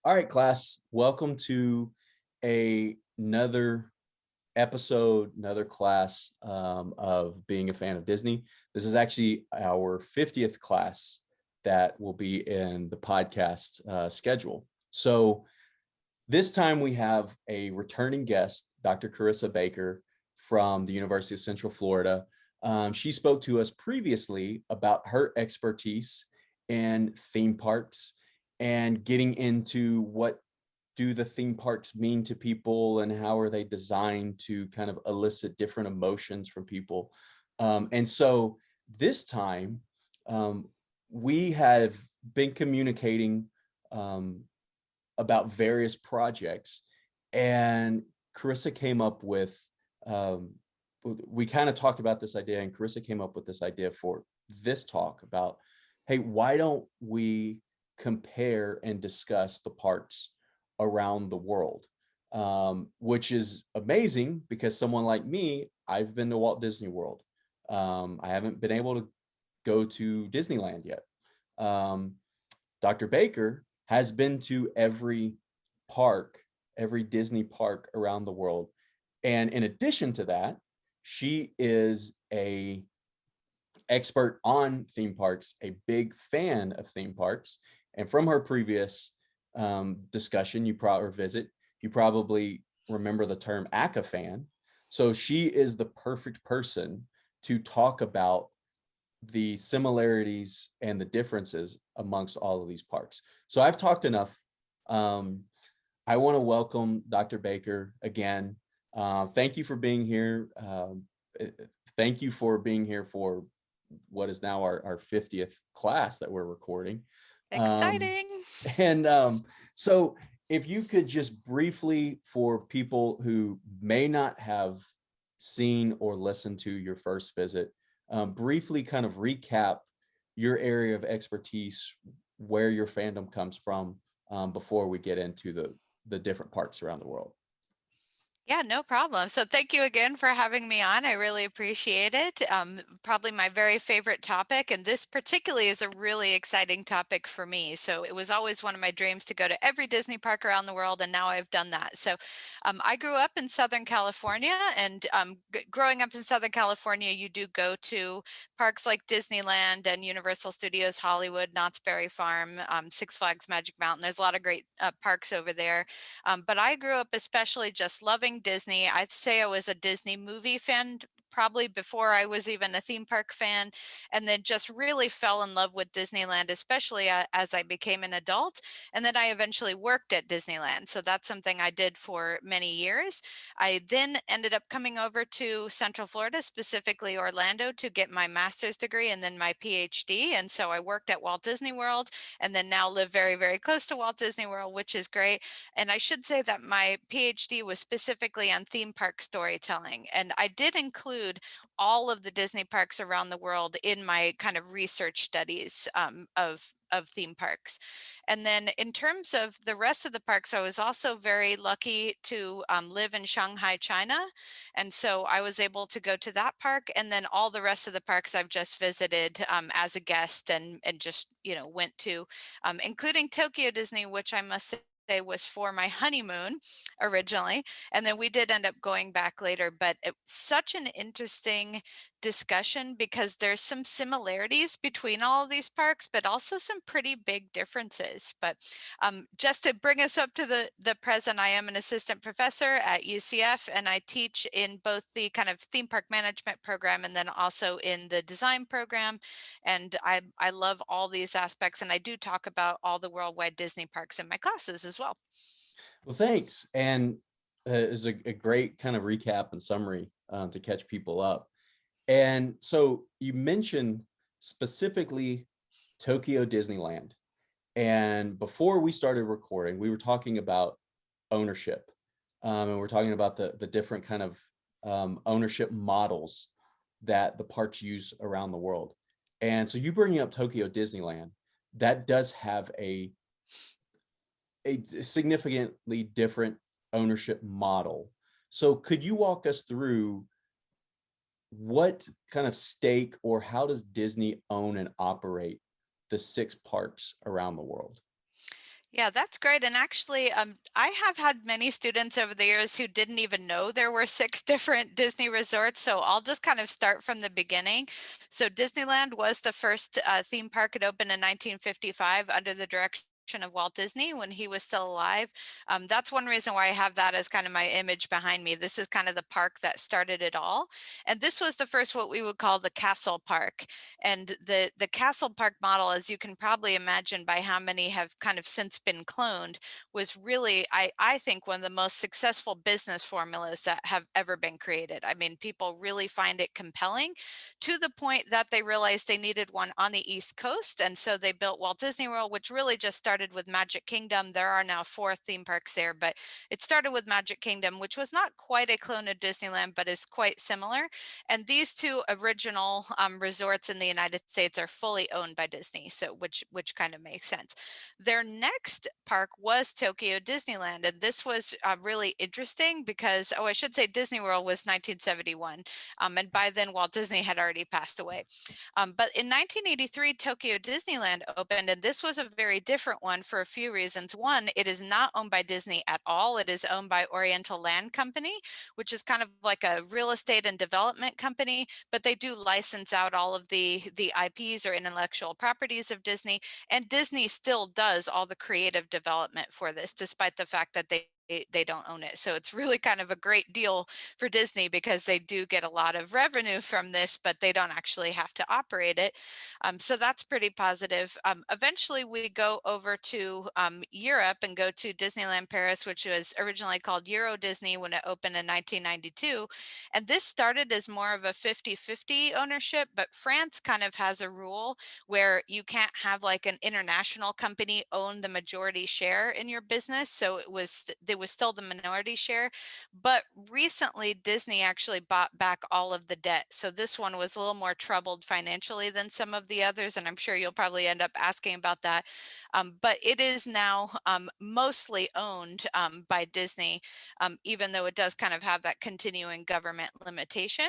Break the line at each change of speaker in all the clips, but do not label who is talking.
All right, class, welcome to another episode, another class of being a fan of Disney. This is actually our 50th class that will be in the podcast schedule. So this time we have a returning guest, Dr. Carissa Baker from the University of Central Florida. She spoke to us previously about her expertise in theme parks and getting into what do the theme parks mean to people and how are they designed to kind of elicit different emotions from people. And so this time we have been communicating um, about various projects, and Carissa came up with um, we kind of talked about this idea, and Carissa came up with this idea for this talk about, hey, why don't we compare and discuss the parks around the world, which is amazing because someone like me, I've been to Walt Disney World. I haven't been able to go to Disneyland yet. Um, Dr. Baker has been to every park, every Disney park around the world. And in addition to that, she is a expert on theme parks, a big fan of theme parks. And from her previous discussion, or visit, you probably remember the term ACA fan. So she is the perfect person to talk about the similarities and the differences amongst all of these parks. So I've talked enough. Um, I want to welcome Dr. Baker again. Thank you for being here. Thank you for being here for what is now our 50th class that we're recording. Um,
Exciting.
and so if you could just briefly, for people who may not have seen or listened to your first visit, briefly kind of recap your area of expertise, where your fandom comes from, before we get into the different parks around the world.
Yeah, no problem. So thank you again for having me on. I really appreciate it. Probably my very favorite topic, and this particularly is a really exciting topic for me. So it was always one of my dreams to go to every Disney park around the world, and now I've done that. So I grew up in Southern California, and growing up in Southern California, you do go to parks like Disneyland and Universal Studios Hollywood, Knott's Berry Farm, Six Flags Magic Mountain. There's a lot of great parks over there. But I grew up especially just loving Disney. I'd say I was a Disney movie fan probably before I was even a theme park fan, and then just really fell in love with Disneyland, especially as I became an adult. And then I eventually worked at Disneyland. So that's something I did for many years. I then ended up coming over to Central Florida, specifically Orlando, to get my master's degree and then my PhD. And so I worked at Walt Disney World and then now live very, very close to Walt Disney World, which is great. And I should say that my PhD was specifically on theme park storytelling. And I did include all of the Disney parks around the world in my kind of research studies of theme parks. And then in terms of the rest of the parks, I was also very lucky to live in Shanghai, China. And so I was able to go to that park, and then all the rest of the parks I've just visited as a guest and just, went to, including Tokyo Disney, which I must say was for my honeymoon originally, and then we did end up going back later. But it's such an interesting discussion because there's some similarities between all of these parks, but also some pretty big differences. But just to bring us up to the present, I am an assistant professor at UCF, and I teach in both the kind of theme park management program and then also in the design program. And I love all these aspects, and I do talk about all the worldwide Disney parks in my classes as well.
Well, thanks. And is a great kind of recap and summary to catch people up. And so you mentioned specifically Tokyo Disneyland. And before we started recording, we were talking about ownership. And we're talking about the different kind of ownership models that the parks use around the world. And so you bringing up Tokyo Disneyland, that does have a significantly different ownership model. So could you walk us through what kind of stake, or how does Disney own and operate the six parks around the world?
Yeah, that's great. And actually, I have had many students over the years who didn't even know there were six different Disney resorts. So I'll just kind of start from the beginning. So Disneyland was the first theme park. It opened in 1955 under the direction of Walt Disney when he was still alive. That's one reason why I have that as kind of my image behind me. This is kind of the park that started it all. And this was the first what we would call the Castle Park. And the castle park model, as you can probably imagine by how many have kind of since been cloned, was really, I think, one of the most successful business formulas that have ever been created. I mean, people really find it compelling to the point that they realized they needed one on the East Coast. And so they built Walt Disney World, which really just started with Magic Kingdom. There are now 4 theme parks there, but it started with Magic Kingdom, which was not quite a clone of Disneyland, but is quite similar. And these two original resorts in the United States are fully owned by Disney, so which kind of makes sense. Their next park was Tokyo Disneyland, and this was really interesting because, oh, I should say Disney World was 1971, and by then Walt Disney had already passed away. But in 1983, Tokyo Disneyland opened, and this was a very different one for a few reasons. One, it is not owned by Disney at all. It is owned by Oriental Land Company, which is kind of like a real estate and development company, but they do license out all of the IPs or intellectual properties of Disney. And Disney still does all the creative development for this, despite the fact that they don't own it. So it's really kind of a great deal for Disney because they do get a lot of revenue from this, but they don't actually have to operate it. So that's pretty positive. Eventually, we go over to Europe and go to Disneyland Paris, which was originally called Euro Disney when it opened in 1992. And this started as more of a 50-50 ownership, but France kind of has a rule where you can't have like an international company own the majority share in your business. So there was still the minority share. But recently, Disney actually bought back all of the debt. So this one was a little more troubled financially than some of the others. And I'm sure you'll probably end up asking about that. But it is now mostly owned by Disney, even though it does kind of have that continuing government limitation.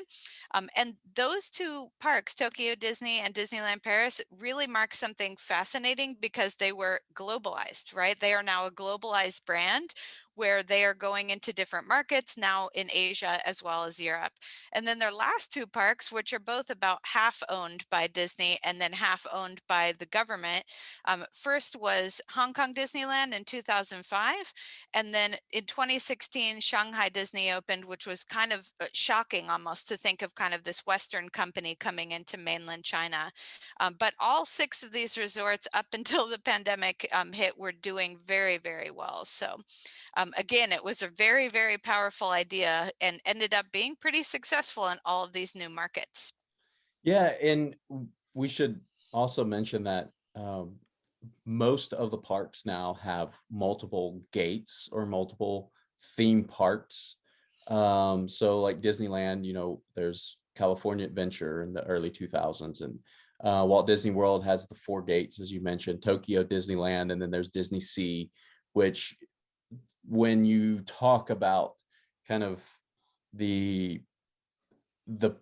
And those two parks, Tokyo Disney and Disneyland Paris, really mark something fascinating because they were globalized, right? They are now a globalized brand where they are going into different markets now in Asia as well as Europe. And then their last two parks, which are both about half owned by Disney and then half owned by the government. First was Hong Kong Disneyland in 2005. And then in 2016, Shanghai Disney opened, which was kind of shocking almost to think of kind of this Western company coming into mainland China. But all 6 of these resorts up until the pandemic hit were doing very, very well. So again, it was a very, very powerful idea and ended up being pretty successful in all of these new markets.
Yeah, and we should also mention that most of the parks now have multiple gates or multiple theme parks. So like Disneyland, there's California Adventure in the early 2000s, and Walt Disney World has the 4 gates, as you mentioned, Tokyo Disneyland, and then there's Disney Sea, which when you talk about kind of the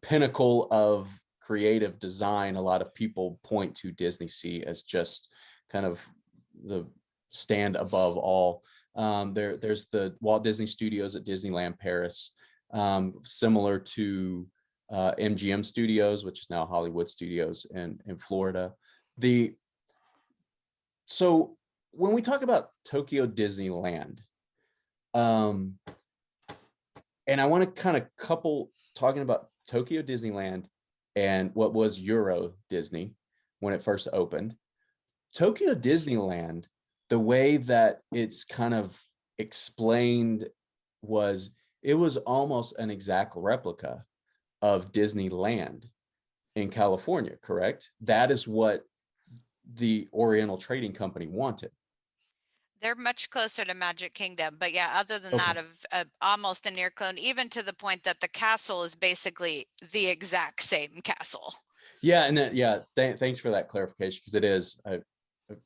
pinnacle of creative design, a lot of people point to Disney Sea as just kind of the stand above all. There's the Walt Disney Studios at Disneyland Paris, similar to MGM Studios, which is now Hollywood Studios in Florida. So when we talk about Tokyo Disneyland, um, and I want to kind of couple talking about Tokyo Disneyland and what was Euro Disney when it first opened. Tokyo Disneyland, the way that it's kind of explained was it was almost an exact replica of Disneyland in California, correct? That is what the Oriental Trading Company wanted.
They're much closer to Magic Kingdom, but yeah, other than
Okay.
that, of almost a near clone, even to the point that the castle is basically the exact same castle.
Yeah, and then yeah, thanks for that clarification because it is.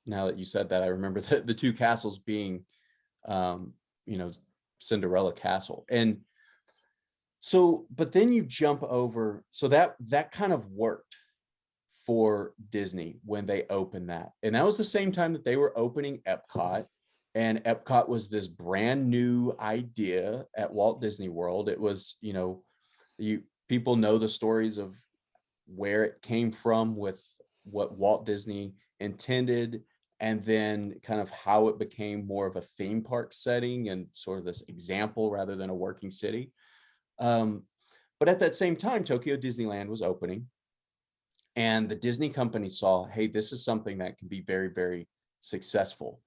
Now that you said that, I remember the 2 castles being, um, you know, Cinderella Castle, and so, but then you jump over. So that kind of worked for Disney when they opened that, and that was the same time that they were opening Epcot, And Epcot was this brand new idea at Walt Disney World. It was, you people know the stories of where it came from with what Walt Disney intended, and then kind of how it became more of a theme park setting and sort of this example rather than a working city. Um, but at that same time, Tokyo Disneyland was opening, and the Disney company saw, hey, this is something that can be very, very successful.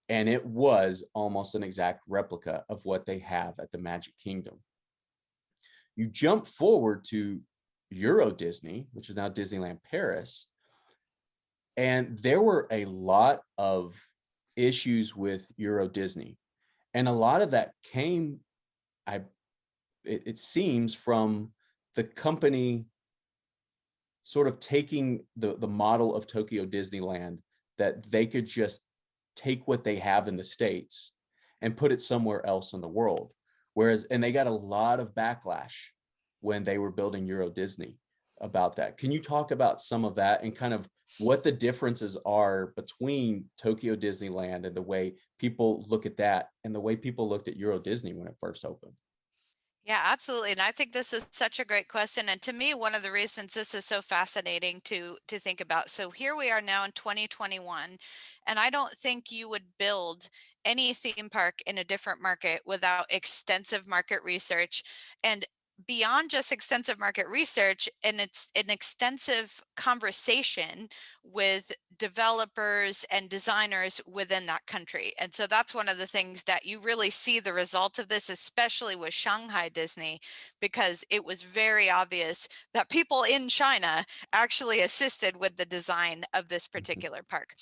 And it was almost an exact replica of what they have at the Magic Kingdom. You jump forward to Euro Disney, which is now Disneyland Paris, and there were a lot of issues with Euro Disney. And a lot of that came, I it seems, from the company sort of taking the model of Tokyo Disneyland, that they could just take what they have in the States and put it somewhere else in the world. Whereas, and they got a lot of backlash when they were building Euro Disney about that. Can you talk about some of that and kind of what the differences are between Tokyo Disneyland and the way people look at that and the way people looked at Euro Disney when it first opened?
Yeah, absolutely. And I think this is such a great question. And to me, one of the reasons this is so fascinating to think about. So here we are now in 2021, and I don't think you would build any theme park in a different market without extensive market research. And beyond just extensive market research, and it's an extensive conversation with developers and designers within that country. And so that's one of the things that you really see the result of this, especially with Shanghai Disney, because it was very obvious that people in China actually assisted with the design of this
Mhm.
particular park.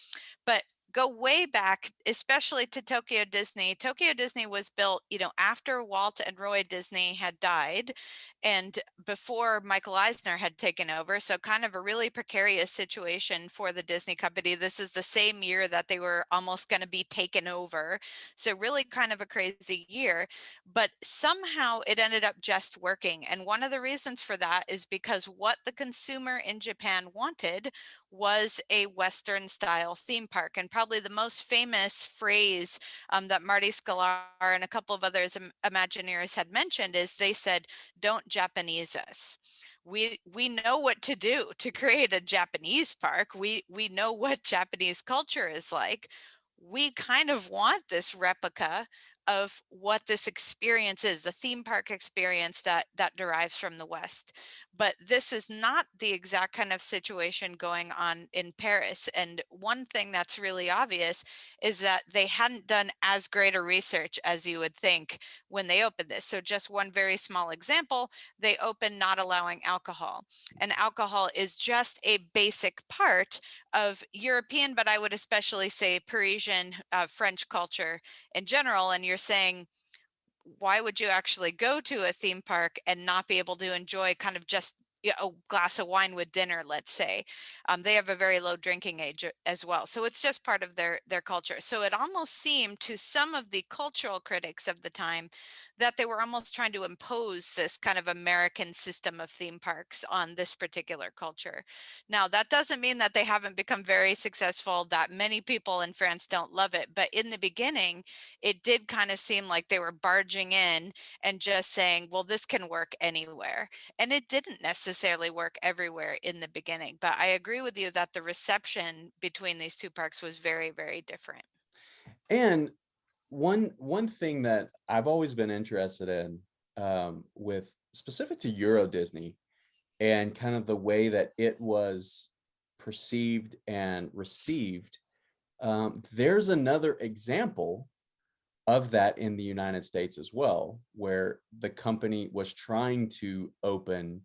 But go way back, especially to Tokyo Disney. Tokyo Disney was built, after Walt and Roy Disney had died and before Michael Eisner had taken over. So kind of a really precarious situation for the Disney company. This is the same year that they were almost going to be taken over. So really kind of a crazy year, but somehow it ended up just working. And one of the reasons for that is because what the consumer in Japan wanted was a Western style theme park. And probably the most famous phrase that Marty Sklar and a couple of others Imagineers had mentioned is they said, "Don't Japanese us." We know what to do to create a Japanese park. We know what Japanese culture is like. We kind of want this replica of what this experience is, the theme park experience that derives from the West. But this is not the exact kind of situation going on in Paris. And one thing that's really obvious is that they hadn't done as great a research as you would think when they opened this. So just one very small example, they opened not allowing alcohol. And alcohol is just a basic part of European, but I would especially say Parisian, French culture in general. And you're saying, why would you actually go to a theme park and not be able to enjoy kind of just a glass of wine with dinner, let's say? They have a very low drinking age as well, so it's just part of their culture. So it almost seemed to some of the cultural critics of the time that they were almost trying to impose this kind of American system of theme parks on this particular culture. Now, that doesn't mean that they haven't become very successful, that many people in France don't love it, but in the beginning it did kind of seem like they were barging in and just saying, well, this can work anywhere. And it didn't necessarily work everywhere in the beginning. But I agree with you that the reception between these two parks was very, very different.
And one thing that I've always been interested in, with specific to Euro Disney and kind of the way that it was perceived and received, there's another example of that in the United States as well, where the company was trying to open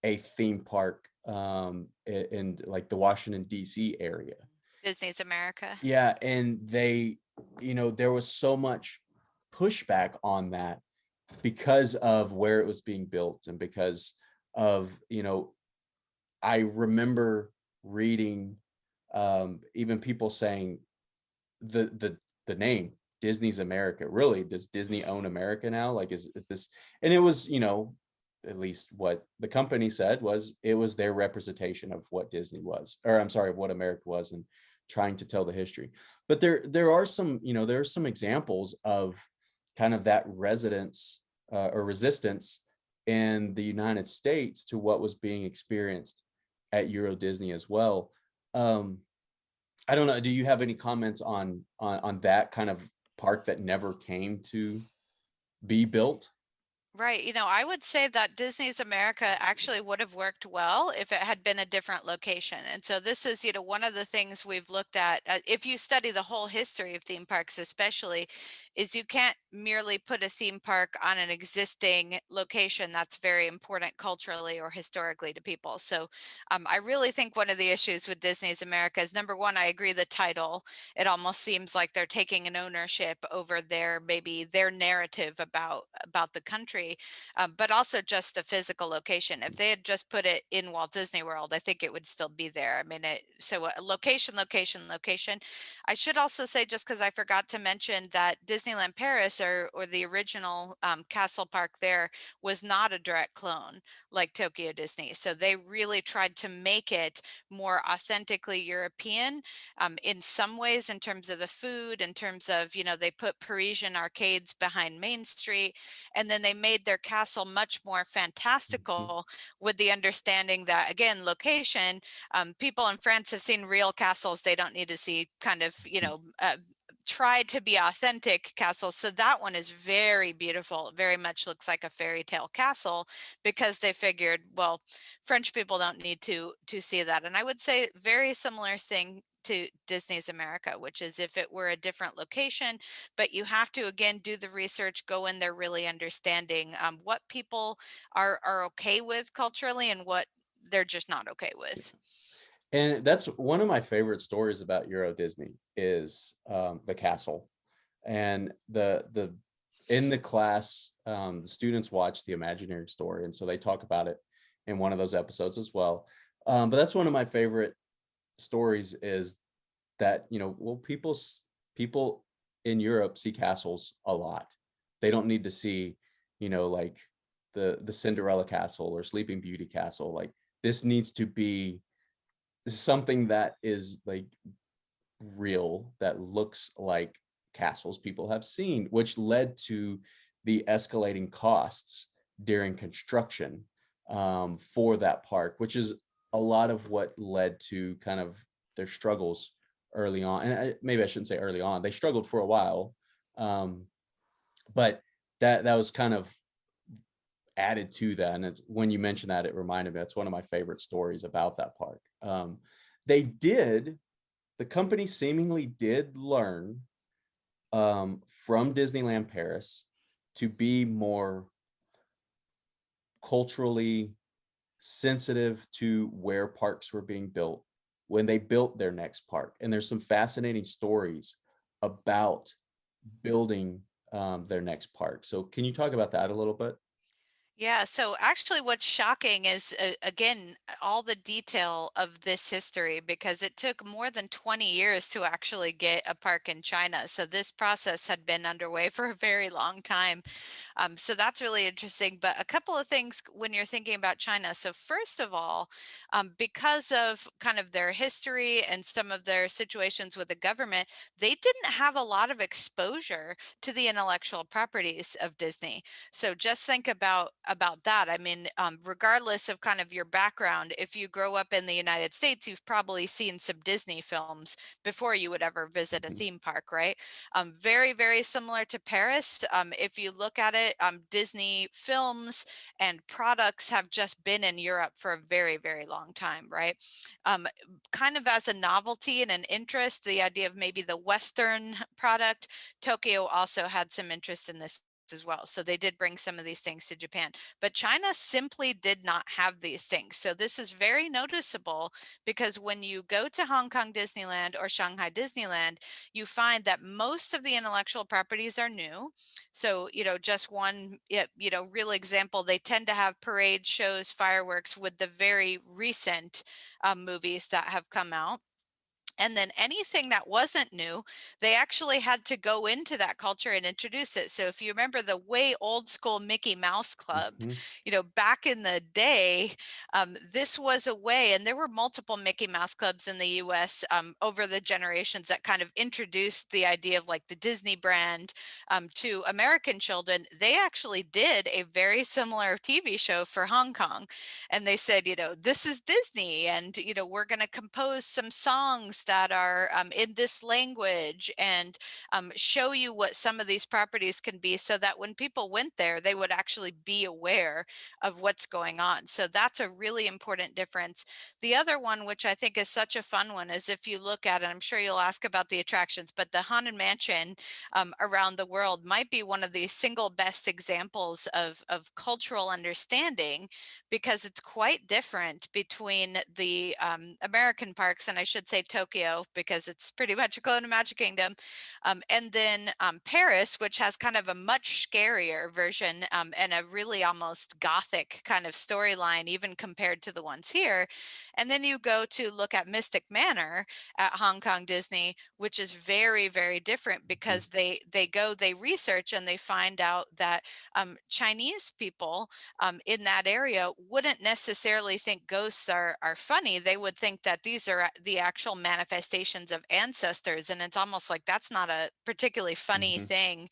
a theme park, in like the Washington D.C. area.
Disney's America.
Yeah, and there was so much pushback on that because of where it was being built and because of, I remember reading, even people saying the name Disney's America. Really, does Disney own America now? Like, is this? And it was, at least what the company said was it was their representation of what Disney was, or I'm sorry, of what America was, and trying to tell the history. But there are some, there are some examples of kind of that residence or resistance in the United States to what was being experienced at Euro Disney as well. Um, I don't know. Do you have any comments on that kind of park that never came to be built?
Right. I would say that Disney's America actually would have worked well if it had been a different location. And so this is, one of the things we've looked at. If you study the whole history of theme parks, especially, is you can't merely put a theme park on an existing location that's very important culturally or historically to people. So I really think one of the issues with Disney's America is, number one, I agree the title. It almost seems like they're taking an ownership over maybe their narrative about the country, but also just the physical location. If they had just put it in Walt Disney World, I think it would still be there. I mean, location, location, location. I should also say, just because I forgot to mention, that Disneyland Paris, or the original castle park there, was not a direct clone like Tokyo Disney. So they really tried to make it more authentically European, in some ways, in terms of the food, in terms of, they put Parisian arcades behind Main Street, and then they made their castle much more
Mhm.
fantastical, with the understanding that, again, location, people in France have seen real castles. They don't need to see kind of, try to be authentic castles. So that one is very beautiful. It very much looks like a fairy tale castle, because they figured, well, French people don't need to see that. And I would say very similar thing to Disney's America, which is, if it were a different location, but you have to, again, do the research, go in there really understanding what people are okay with culturally and what they're just not okay with.
And that's one of my favorite stories about Euro Disney is the castle. And the in the class, the students watch the imaginary story, and so they talk about it in one of those episodes as well. But that's one of my favorite stories is that, well, people in Europe see castles a lot. They don't need to see, like the Cinderella castle or Sleeping Beauty castle. Like, this needs to be something that is like real, that looks like castles people have seen, which led to the escalating costs during construction for that park, which is a lot of what led to kind of their struggles early on. And maybe I shouldn't say early on; they struggled for a while, um, but that was kind of added to that. And it's, when you mentioned that, it reminded me. That's one of my favorite stories about that park. They did the company seemingly did learn from Disneyland Paris to be more culturally sensitive to where parks were being built when they built their next park. And there's some fascinating stories about building their next park. So, can you talk about that a little bit?
Yeah, so actually what's shocking is, again, all the detail of this history, because it took more than 20 years to actually get a park in China. So this process had been underway for a very long time. So that's really interesting. But a couple of things when you're thinking about China. So first of all, because of kind of their history and some of their situations with the government, they didn't have a lot of exposure to the intellectual properties of Disney. So just think about that. I mean, regardless of kind of your background, if you grow up in the United States, you've probably seen some Disney films before you would ever visit a
Mhm.
theme park, right? Very, very similar to Paris. If you look at it, Disney films and products have just been in Europe for a very, very long time, right? Um, Kind of as a novelty and an interest, the idea of maybe the Western product, Tokyo also had some interest in this as well. So they did bring some of these things to Japan, but China simply did not have these things. So this is very noticeable, because when you go to Hong Kong Disneyland or Shanghai Disneyland, you find that most of the intellectual properties are new. So, just one, real example, they tend to have parade shows, fireworks with the very recent movies that have come out. And then anything that wasn't new, they actually had to go into that culture and introduce it. So if you remember the way old school Mickey Mouse Club,
Mhm.
back in the day, this was a way, and there were multiple Mickey Mouse Clubs in the US over the generations that kind of introduced the idea of like the Disney brand to American children. They actually did a very similar TV show for Hong Kong. And they said, this is Disney, and we're going to compose some songs that are in this language, and show you what some of these properties can be, so that when people went there, they would actually be aware of what's going on. So that's a really important difference. The other one, which I think is such a fun one, is if you look at it, I'm sure you'll ask about the attractions, but the Haunted Mansion around the world might be one of the single best examples of cultural understanding, because it's quite different between the American parks, and I should say Tokyo because it's pretty much a clone of Magic Kingdom, and then Paris, which has kind of a much scarier version, and a really almost gothic kind of storyline, even compared to the ones here. And then you go to look at Mystic Manor at Hong Kong Disney, which is very, very different,
Mhm.
because they research and they find out that Chinese people in that area wouldn't necessarily think ghosts are funny. They would think that these are the actual manifestations of ancestors, and it's almost like that's not a particularly funny
Mhm.
thing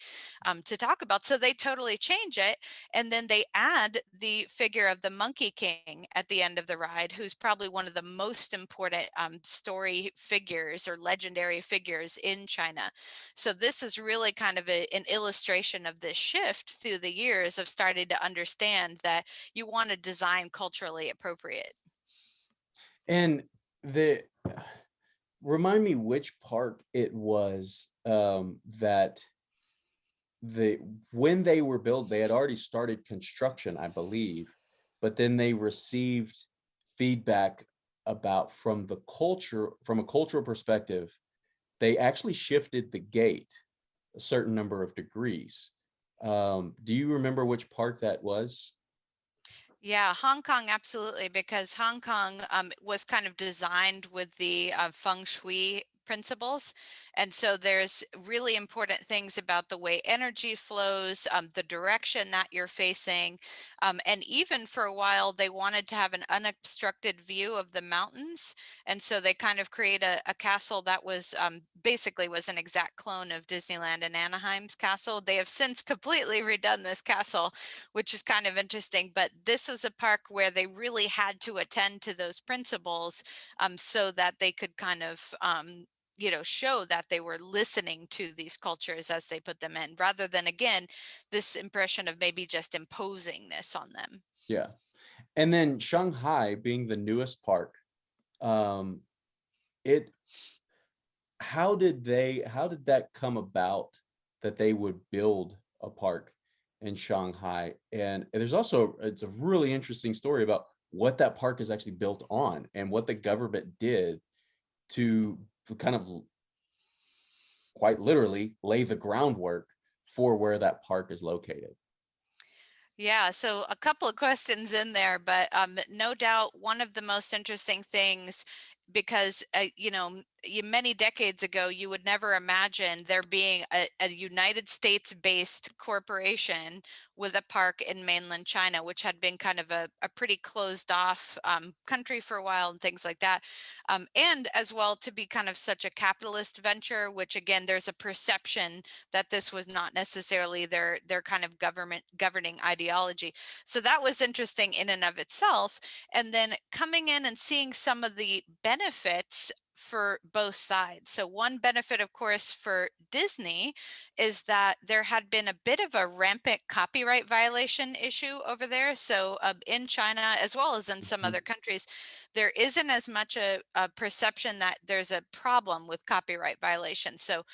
to talk about. So they totally change it, and then they add the figure of the Monkey King at the end of the ride, who's probably one of the most important story figures or legendary figures in China. So this is really kind of an illustration of this shift through the years of starting to understand that you want to design culturally appropriate.
And the remind me which park it was, that the when they were built, they had already started construction, I believe, but then they received feedback about from a cultural perspective, they actually shifted the gate a certain number of degrees. Do you remember which park that was?
Yeah, Hong Kong, absolutely, because Hong Kong was kind of designed with the feng shui principles. And so there's really important things about the way energy flows, the direction that you're facing. And even for a while, they wanted to have an unobstructed view of the mountains. And so they kind of create a castle that was basically was an exact clone of Disneyland and Anaheim's castle. They have since completely redone this castle, which is kind of interesting. But this was a park where they really had to attend to those principles, so that they could kind of show that they were listening to these cultures as they put them in, rather than, again, this impression of maybe just imposing this on them.
Yeah. And then Shanghai being the newest park, um, it how did that come about that they would build a park in Shanghai? And there's also it's a really interesting story about what that park is actually built on and what the government did to kind of quite literally lay the groundwork for where that park is located.
Yeah, so a couple of questions in there, but no doubt one of the most interesting things, because many decades ago, you would never imagine there being a United States-based corporation with a park in mainland China, which had been kind of a pretty closed off country for a while and things like that. And as well, to be kind of such a capitalist venture, which again, there's a perception that this was not necessarily their kind of government governing ideology. So that was interesting in and of itself. And then coming in and seeing some of the benefits for both sides. So one benefit, of course, for Disney is that there had been a bit of a rampant copyright violation issue over there. So in China, as well as in some
Mhm.
other countries, there isn't as much a perception that there's a problem with copyright violations. So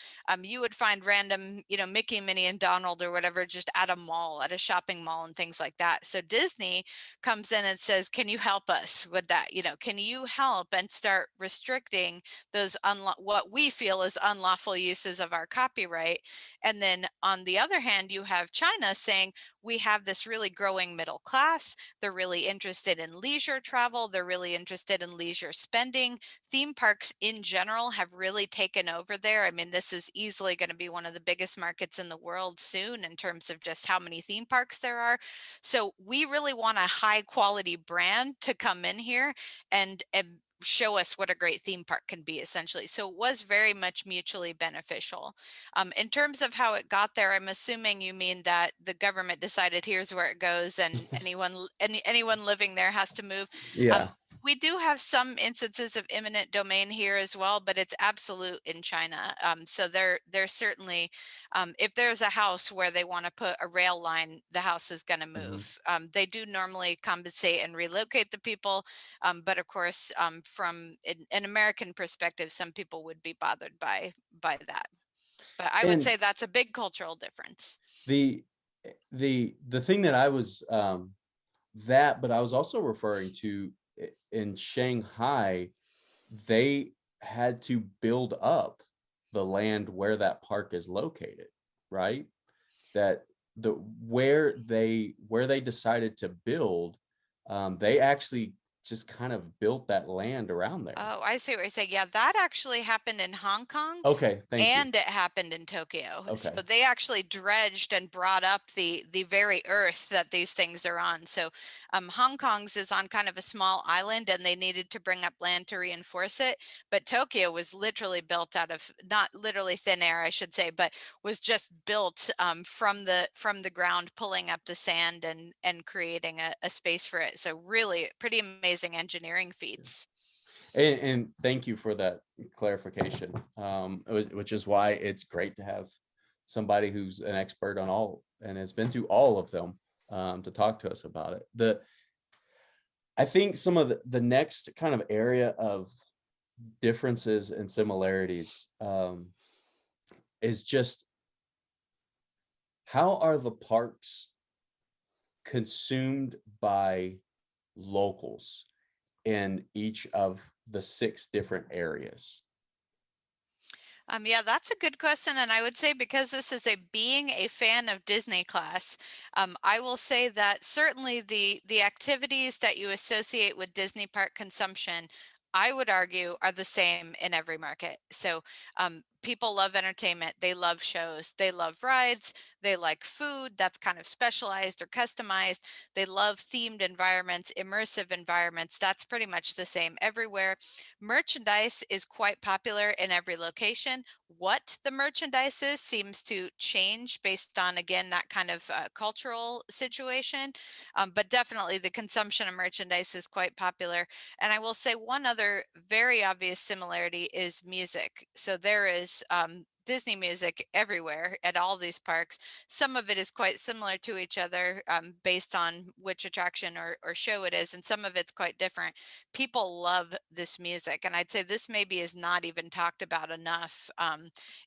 you would find random, Mickey, Minnie, and Donald or whatever just at a mall, at a shopping mall, and things like that. So Disney comes in and says, "Can you help us with that? Can you help and start restricting regulating those what we feel is unlawful uses of our copyright. And then on the other hand, you have China saying we have this really growing middle class. They're really interested in leisure travel. They're really interested in leisure spending. Theme parks in general have really taken over there. I mean, this is easily going to be one of the biggest markets in the world soon in terms of just how many theme parks there are. So we really want a high quality brand to come in here and show us what a great theme park can be, essentially. So it was very much mutually beneficial. In terms of how it got there, I'm assuming you mean that the government decided here's where it goes, and
Yes.
anyone living there has to move. Um,
Yeah.
we do have some instances of eminent domain here as well, but it's absolute in China. So they're certainly, if there's a house where they want to put a rail line, the house is going to
Mhm.
move. They do normally compensate and relocate the people, but of course, from an American perspective, some people would be bothered by that. But I would
And
say that's a big cultural difference.
the the thing that I was that, but I was also referring to in Shanghai, they had to build up the land where that park is located, right? That where they decided to build, they actually just kind of built that land around there.
Oh, I see what you're saying. Yeah, that actually happened in Hong Kong
Okay, thank you.
and it happened in Tokyo. So
Okay.
they actually dredged and brought up the very earth that these things are on. So Hong Kong's is on kind of a small island and they needed to bring up land to reinforce it. But Tokyo was literally built out of, not literally thin air, I should say, but was just built from the ground, pulling up the sand and creating a space for it. So really pretty amazing engineering feats.
And thank you for that clarification, which is why it's great to have somebody who's an expert on all and has been to all of them, to talk to us about it. I think some of the next kind of area of differences and similarities, is just how are the parks consumed by locals in each of the 6 different areas?
Yeah, that's a good question. And I would say because this is a being a fan of Disney class, I will say that certainly the activities that you associate with Disney park consumption, I would argue are the same in every market. So people love entertainment, they love shows, they love rides, they like food that's kind of specialized or customized. They love themed environments, immersive environments. That's pretty much the same everywhere. Merchandise is quite popular in every location. What the merchandise is seems to change based on, again, that kind of cultural situation. But definitely the consumption of merchandise is quite popular. And I will say one other very obvious similarity is music. So there is Disney music everywhere at all these parks. Some of it is quite similar to each other based on which attraction or show it is, and some of it's quite different. People love this music, and I'd say this maybe is not even talked about enough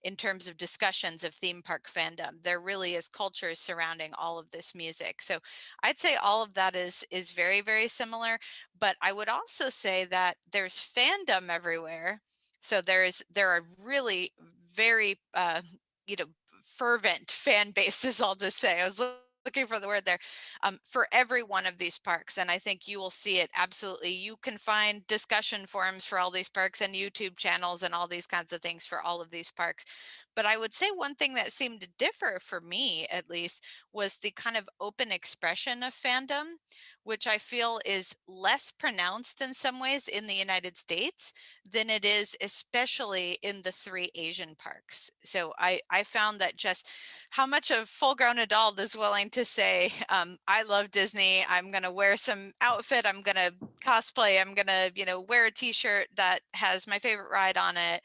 in terms of discussions of theme park fandom. There really is cultures surrounding all of this music. So I'd say all of that is very, very similar. But I would also say that there's fandom everywhere. So there are really very you know fervent fan bases. I'll just say I was looking for the word there, for every one of these parks, and I think you will see it absolutely. You can find discussion forums for all these parks and YouTube channels and all these kinds of things for all of these parks. But I would say one thing that seemed to differ for me, at least, was the kind of open expression of fandom, which I feel is less pronounced in some ways in the United States than it is, especially in the 3 Asian parks. So I found that just how much a full grown adult is willing to say, I love Disney, I'm going to wear some outfit, I'm going to cosplay, I'm going to, wear a t-shirt that has my favorite ride on it,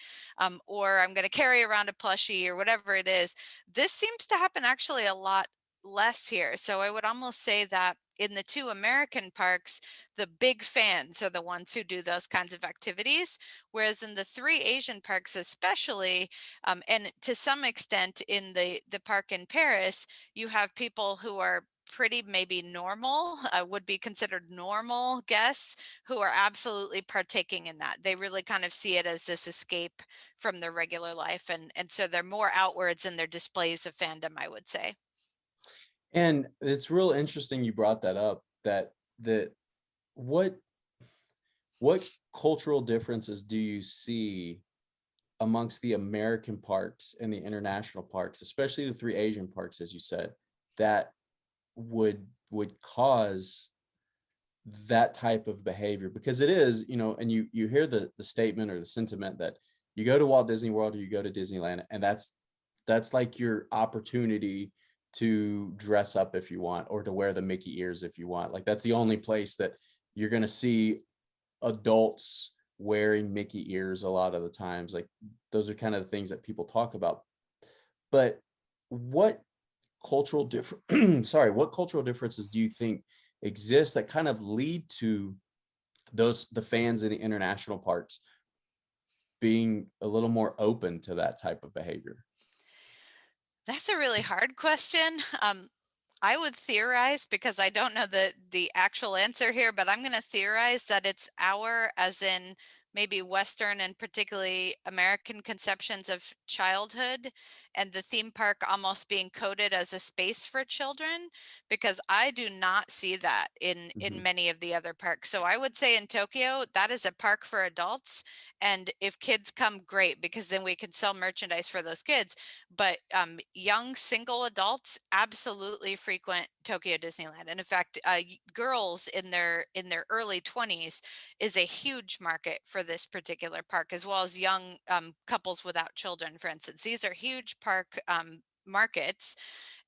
or I'm going to carry around a plushie or whatever it is. This seems to happen actually a lot less here. So I would almost say that in the 2 American parks, the big fans are the ones who do those kinds of activities. Whereas in the 3 Asian parks, especially, and to some extent in the park in Paris, you have people who are pretty maybe normal, would be considered normal guests who are absolutely partaking in that. They really kind of see it as this escape from their regular life, and so they're more outwards in their displays of fandom, I would say.
And it's real interesting you brought that up, that the what what cultural differences do you see amongst the American parks and the international parks, especially the three Asian parks, as you said, that would cause that type of behavior? Because it is, and you hear the statement or the sentiment that you go to Walt Disney World or you go to Disneyland, and that's like your opportunity to dress up if you want, or to wear the Mickey ears if you want. Like that's the only place that you're going to see adults wearing Mickey ears a lot of the times. Like those are kind of the things that people talk about. But what cultural different sorry, what cultural differences do you think exist that kind of lead to the fans in the international parks being a little more open to that type of behavior?
That's a really hard question. I would theorize, because I don't know the actual answer here, but I'm going to theorize that it's our, as in maybe Western and particularly American conceptions of childhood, and the theme park almost being coded as a space for children, because I do not see that in
Mhm.
many of the other parks. So I would say in Tokyo, that is a park for adults, and if kids come, great, because then we can sell merchandise for those kids. But young single adults absolutely frequent Tokyo Disneyland, and in fact, girls in their early 20s is a huge market for this particular park, as well as young couples without children, for instance. These are huge park markets,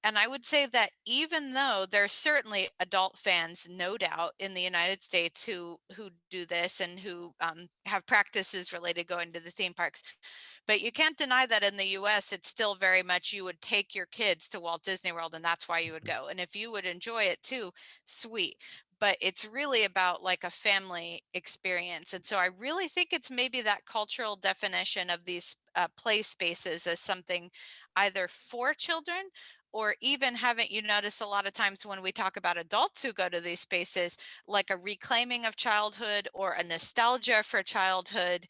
and I would say that even though there's certainly adult fans, no doubt, in the United States who do this and who have practices related going to the theme parks, but you can't deny that in the US, it's still very much you would take your kids to Walt Disney World and that's why you would go. And if you would enjoy it too, sweet. But it's really about like a family experience. And so I really think it's maybe that cultural definition of these play spaces as something either for children, or even, haven't you noticed a lot of times when we talk about adults who go to these spaces, like a reclaiming of childhood or a nostalgia for childhood,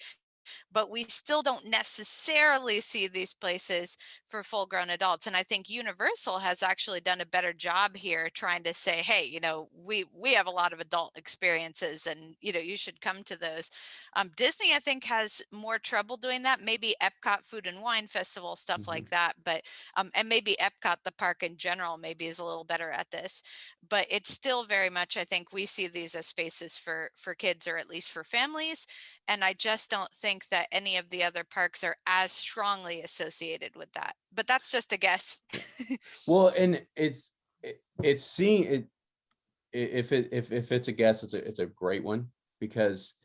but we still don't necessarily see these places for full grown adults. And I think Universal has actually done a better job here trying to say, hey, we have a lot of adult experiences, and you should come to those. Disney, I think, has more trouble doing that. Maybe Epcot Food and Wine Festival, stuff
Mhm.
like that. But and maybe Epcot, the park in general, maybe is a little better at this. But it's still very much, I think, we see these as spaces for kids, or at least for families, and I just don't think that any of the other parks are as strongly associated with that. But that's just a guess.
Well, and it's seeing it, if it's a guess, it's a great one, because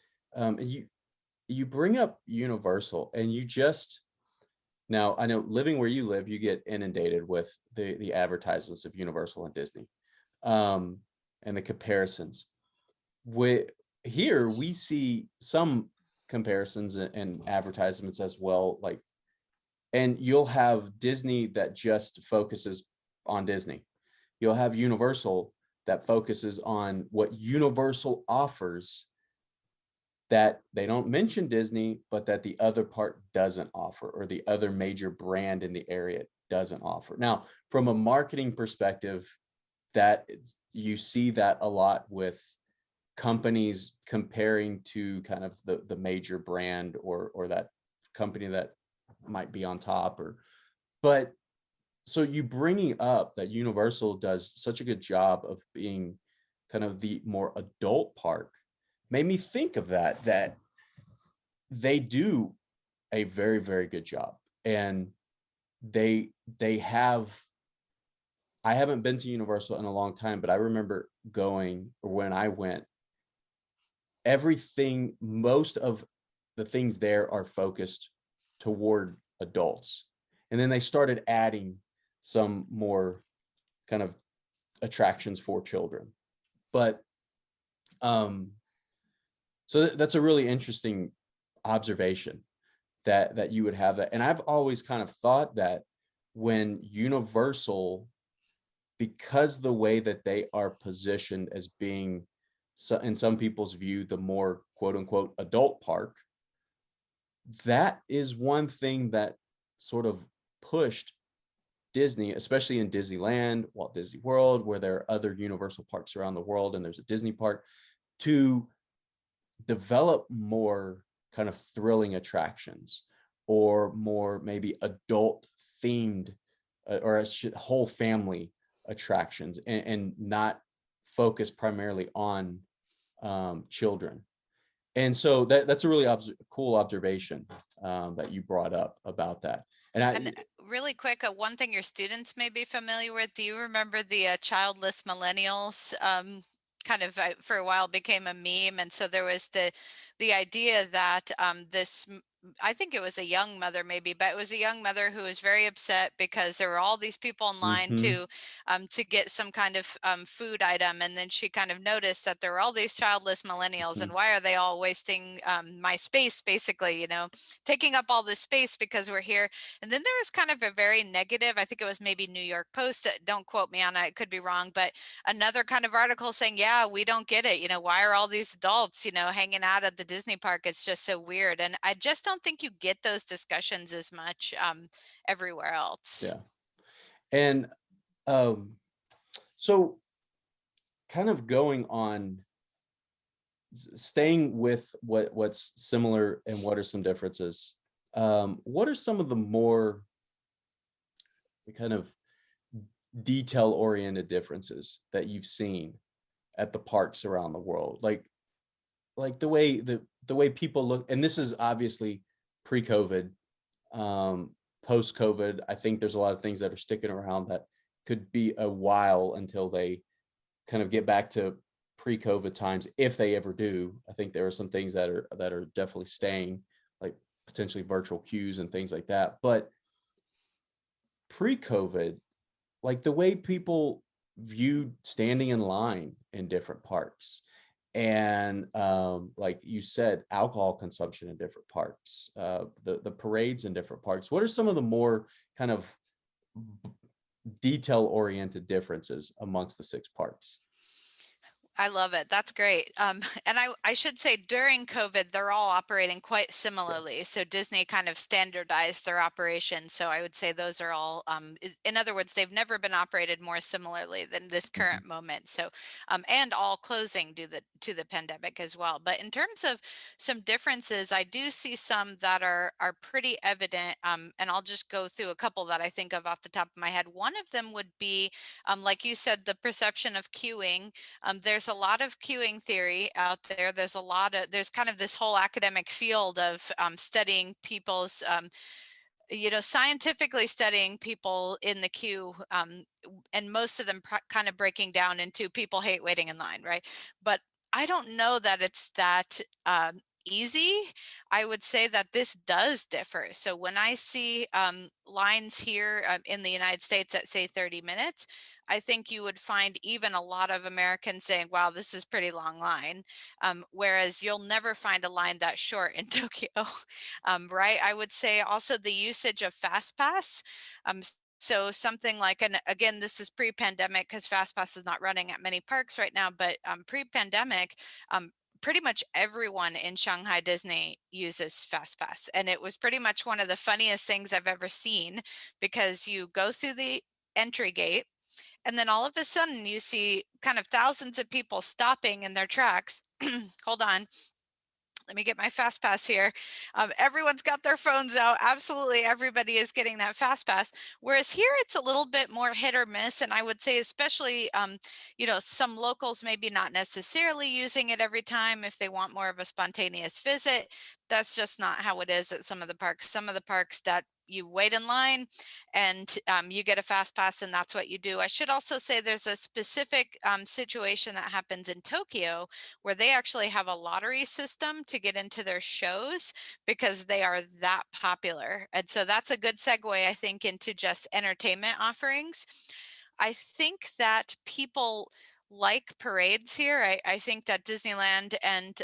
you bring up Universal, and you just now, I know living where you live, you get inundated with the advertisements of Universal and Disney, um, and the comparisons. With Here, we see some comparisons and advertisements as well, like, and you'll have Disney that just focuses on Disney. You'll have Universal that focuses on what Universal offers, that they don't mention Disney, but that the other part doesn't offer, or the other major brand in the area doesn't offer. Now, from a marketing perspective, you see that a lot with companies comparing to kind of the major brand, or that company that might be on top, but so you bringing up that Universal does such a good job of being kind of the more adult park made me think of that they do a very, very good job. And they have I haven't been to Universal in a long time, but I remember going, or when I went, most of the things there are focused toward adults. And then they started adding some more kind of attractions for children. But so that's a really interesting observation, that you would have that. And I've always kind of thought that when Universal because the way that they are positioned as being, so in some people's view, the more quote unquote adult park, that is one thing that sort of pushed Disney, especially in Disneyland, Walt Disney World, where there are other Universal parks around the world, and there's a Disney park, to develop more kind of thrilling attractions or more maybe adult themed, or whole family attractions, and not focus primarily on children. And so that's a really cool observation that you brought up about that. And
And
I,
really quick, one thing your students may be familiar with, do you remember the childless millennials? Kind of for a while became a meme, and so there was the idea that I think it was a young mother maybe, but it was a young mother who was very upset because there were all these people in line
mhm,
to get some kind of food item, and then she kind of noticed that there were all these childless millennials, and
mhm,
why are they all wasting my space, basically, taking up all this space because we're here. And then there was kind of a very negative, I think it was maybe New York Post, don't quote me on it, it could be wrong, but another kind of article saying, yeah, we don't get it. Why are all these adults, hanging out at the Disney park? It's just so weird. And I just don't think you get those discussions as much everywhere else.
yeah. And um, so kind of going on, staying with what's similar and what are some differences. What are some of the more kind of detail oriented differences that you've seen at the parks around the world? Like the way people look, and this is obviously pre-COVID, um, post-COVID. I think there's a lot of things that are sticking around that could be a while until they kind of get back to pre-COVID times, if they ever do. I think there are some things that are definitely staying, like potentially virtual queues and things like that. But pre-COVID, like the way people viewed standing in line in different parks, and like you said, alcohol consumption in different parks, the parades in different parks. What are some of the more kind of detail oriented differences amongst the six parks?
I love it. That's great. And I should say during COVID, they're all operating quite
Yeah.
similarly. So Disney kind of standardized their operations. So I would say those are all, in other words, they've never been operated more similarly than this
Mhm.
current moment. So, and all closing due to the pandemic as well. But in terms of some differences, I do see some that are pretty evident. And I'll just go through a couple that I think of off the top of my head. One of them would be, like you said, the perception of queuing. There's a lot of queuing theory out there. There's kind of this whole academic field of studying people's, scientifically studying people in the queue, and most of them kind of breaking down into people hate waiting in line, right? But I don't know that it's that easy. I would say that this does differ. So when I see lines here in the United States at say 30 minutes, I think you would find even a lot of Americans saying, wow, this is pretty long line. Whereas you'll never find a line that short in Tokyo. Right? I would say also the usage of FastPass. So something like, and again, this is pre-pandemic because FastPass is not running at many parks right now, but pre-pandemic, pretty much everyone in Shanghai Disney uses FastPass. And it was pretty much one of the funniest things I've ever seen, because you go through the entry gate and then all of a sudden you see kind of thousands of people stopping in their tracks. Hold on, let me get my fast pass here. Everyone's got their phones out. Absolutely everybody is getting that fast pass. Whereas here it's a little bit more hit or miss. And I would say especially, some locals maybe not necessarily using it every time if they want more of a spontaneous visit. That's just not how it is at some of the parks. Some of the parks that you wait in line and you get a fast pass and that's what you do. I should also say there's a specific situation that happens in Tokyo where they actually have a lottery system to get into their shows because they are that popular. And so that's a good segue, I think, into just entertainment offerings. I think that people like parades here. I think that Disneyland and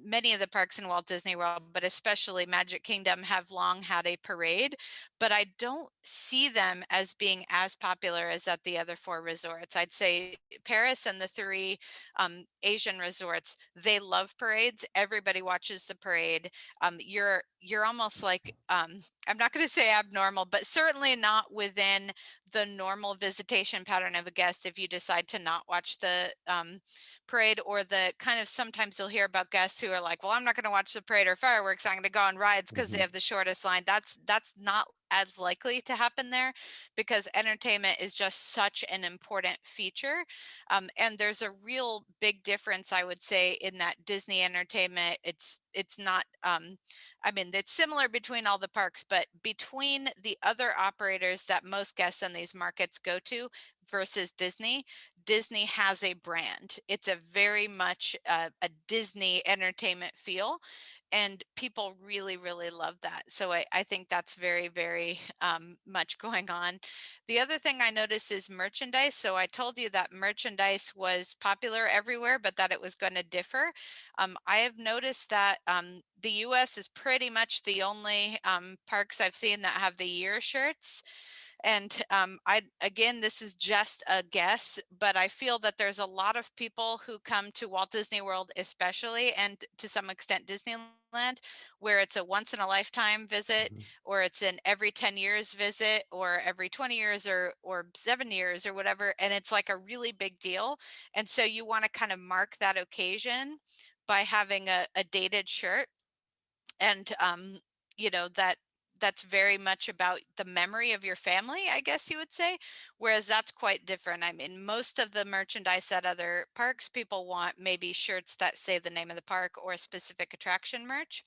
many of the parks in Walt Disney World, but especially Magic Kingdom, have long had a parade, but I don't see them as being as popular as at the other four resorts. I'd say Paris and the three Asian resorts, they love parades. Everybody watches the parade. You're almost like I'm not going to say abnormal, but certainly not within the normal visitation pattern of a guest if you decide to not watch the parade, or the kind of, sometimes you'll hear about guests who are like, well, I'm not going to watch the parade or fireworks, I'm going to go on rides because they
Mhm.
have the shortest line. That's not as likely to happen there, because entertainment is just such an important feature. And there's a real big difference, I would say, in that Disney entertainment. It's not I mean, it's similar between all the parks, but between the other operators that most guests in these markets go to versus Disney, Disney has a brand. It's a very much a Disney entertainment feel, and people really, really love that. So I think that's very, very much going on. The other thing I noticed is merchandise. So I told you that merchandise was popular everywhere, but that it was going to differ. I have noticed that the US is pretty much the only parks I've seen that have the year shirts. And again, this is just a guess, but I feel that there's a lot of people who come to Walt Disney World, especially, and to some extent Disneyland, where it's a once in a lifetime visit,
Mhm.
or it's an every 10 years visit, or every 20 years, or 7 years, or whatever. And it's like a really big deal. And so you want to kind of mark that occasion by having a dated shirt. And that's very much about the memory of your family, I guess you would say, whereas that's quite different. I mean, most of the merchandise at other parks, people want maybe shirts that say the name of the park or specific attraction merch.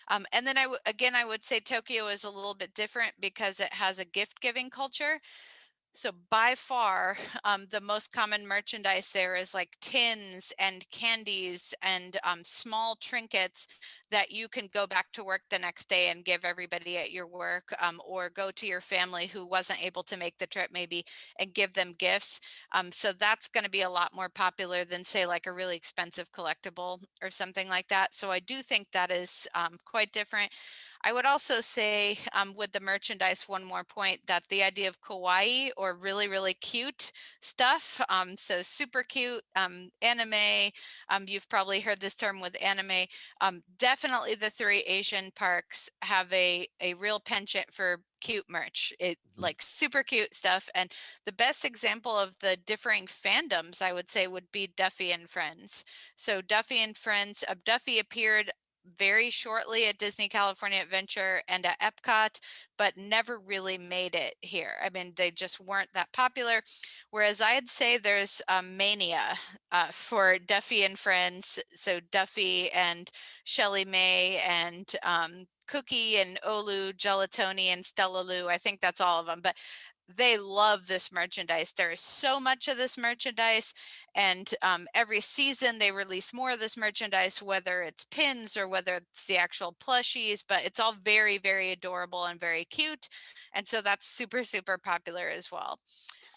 And then again, I would say Tokyo is a little bit different because it has a gift giving culture. So by far, the most common merchandise there is like tins and candies and small trinkets that you can go back to work the next day and give everybody at your work, or go to your family who wasn't able to make the trip maybe and give them gifts. So that's going to be a lot more popular than, say, like a really expensive collectible or something like that. So I do think that is quite different. I would also say, with the merchandise, one more point, that the idea of kawaii, or really, really cute stuff, so super cute anime, you've probably heard this term with anime. Definitely the three Asian parks have a real penchant for cute merch. It,
Mhm.
like, super cute stuff. And the best example of the differing fandoms, I would say, would be Duffy and Friends. So Duffy and Friends, Duffy appeared very shortly at Disney California Adventure and at Epcot, but never really made it here. I mean, they just weren't that popular. Whereas I'd say there's a mania for Duffy and Friends. So Duffy and Shelley May and Cookie and Olu, Gelatoni and Stella Lou. I think that's all of them. But they love this merchandise. There is so much of this merchandise, and every season they release more of this merchandise, whether it's pins or whether it's the actual plushies, but it's all very, very adorable and very cute. And so that's super, super popular as well.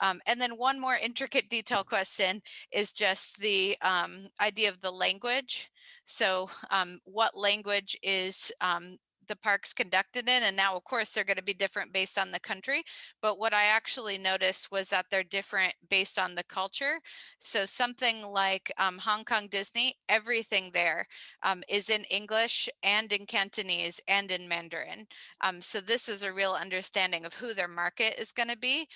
And then one more intricate detail question is just the idea of the language. So what language is the parks conducted in? And now, of course, they're going to be different based on the country. But what I actually noticed was that they're different based on the culture. So something like Hong Kong Disney, everything there is in English and in Cantonese and in Mandarin. So this is a real understanding of who their market is going to be.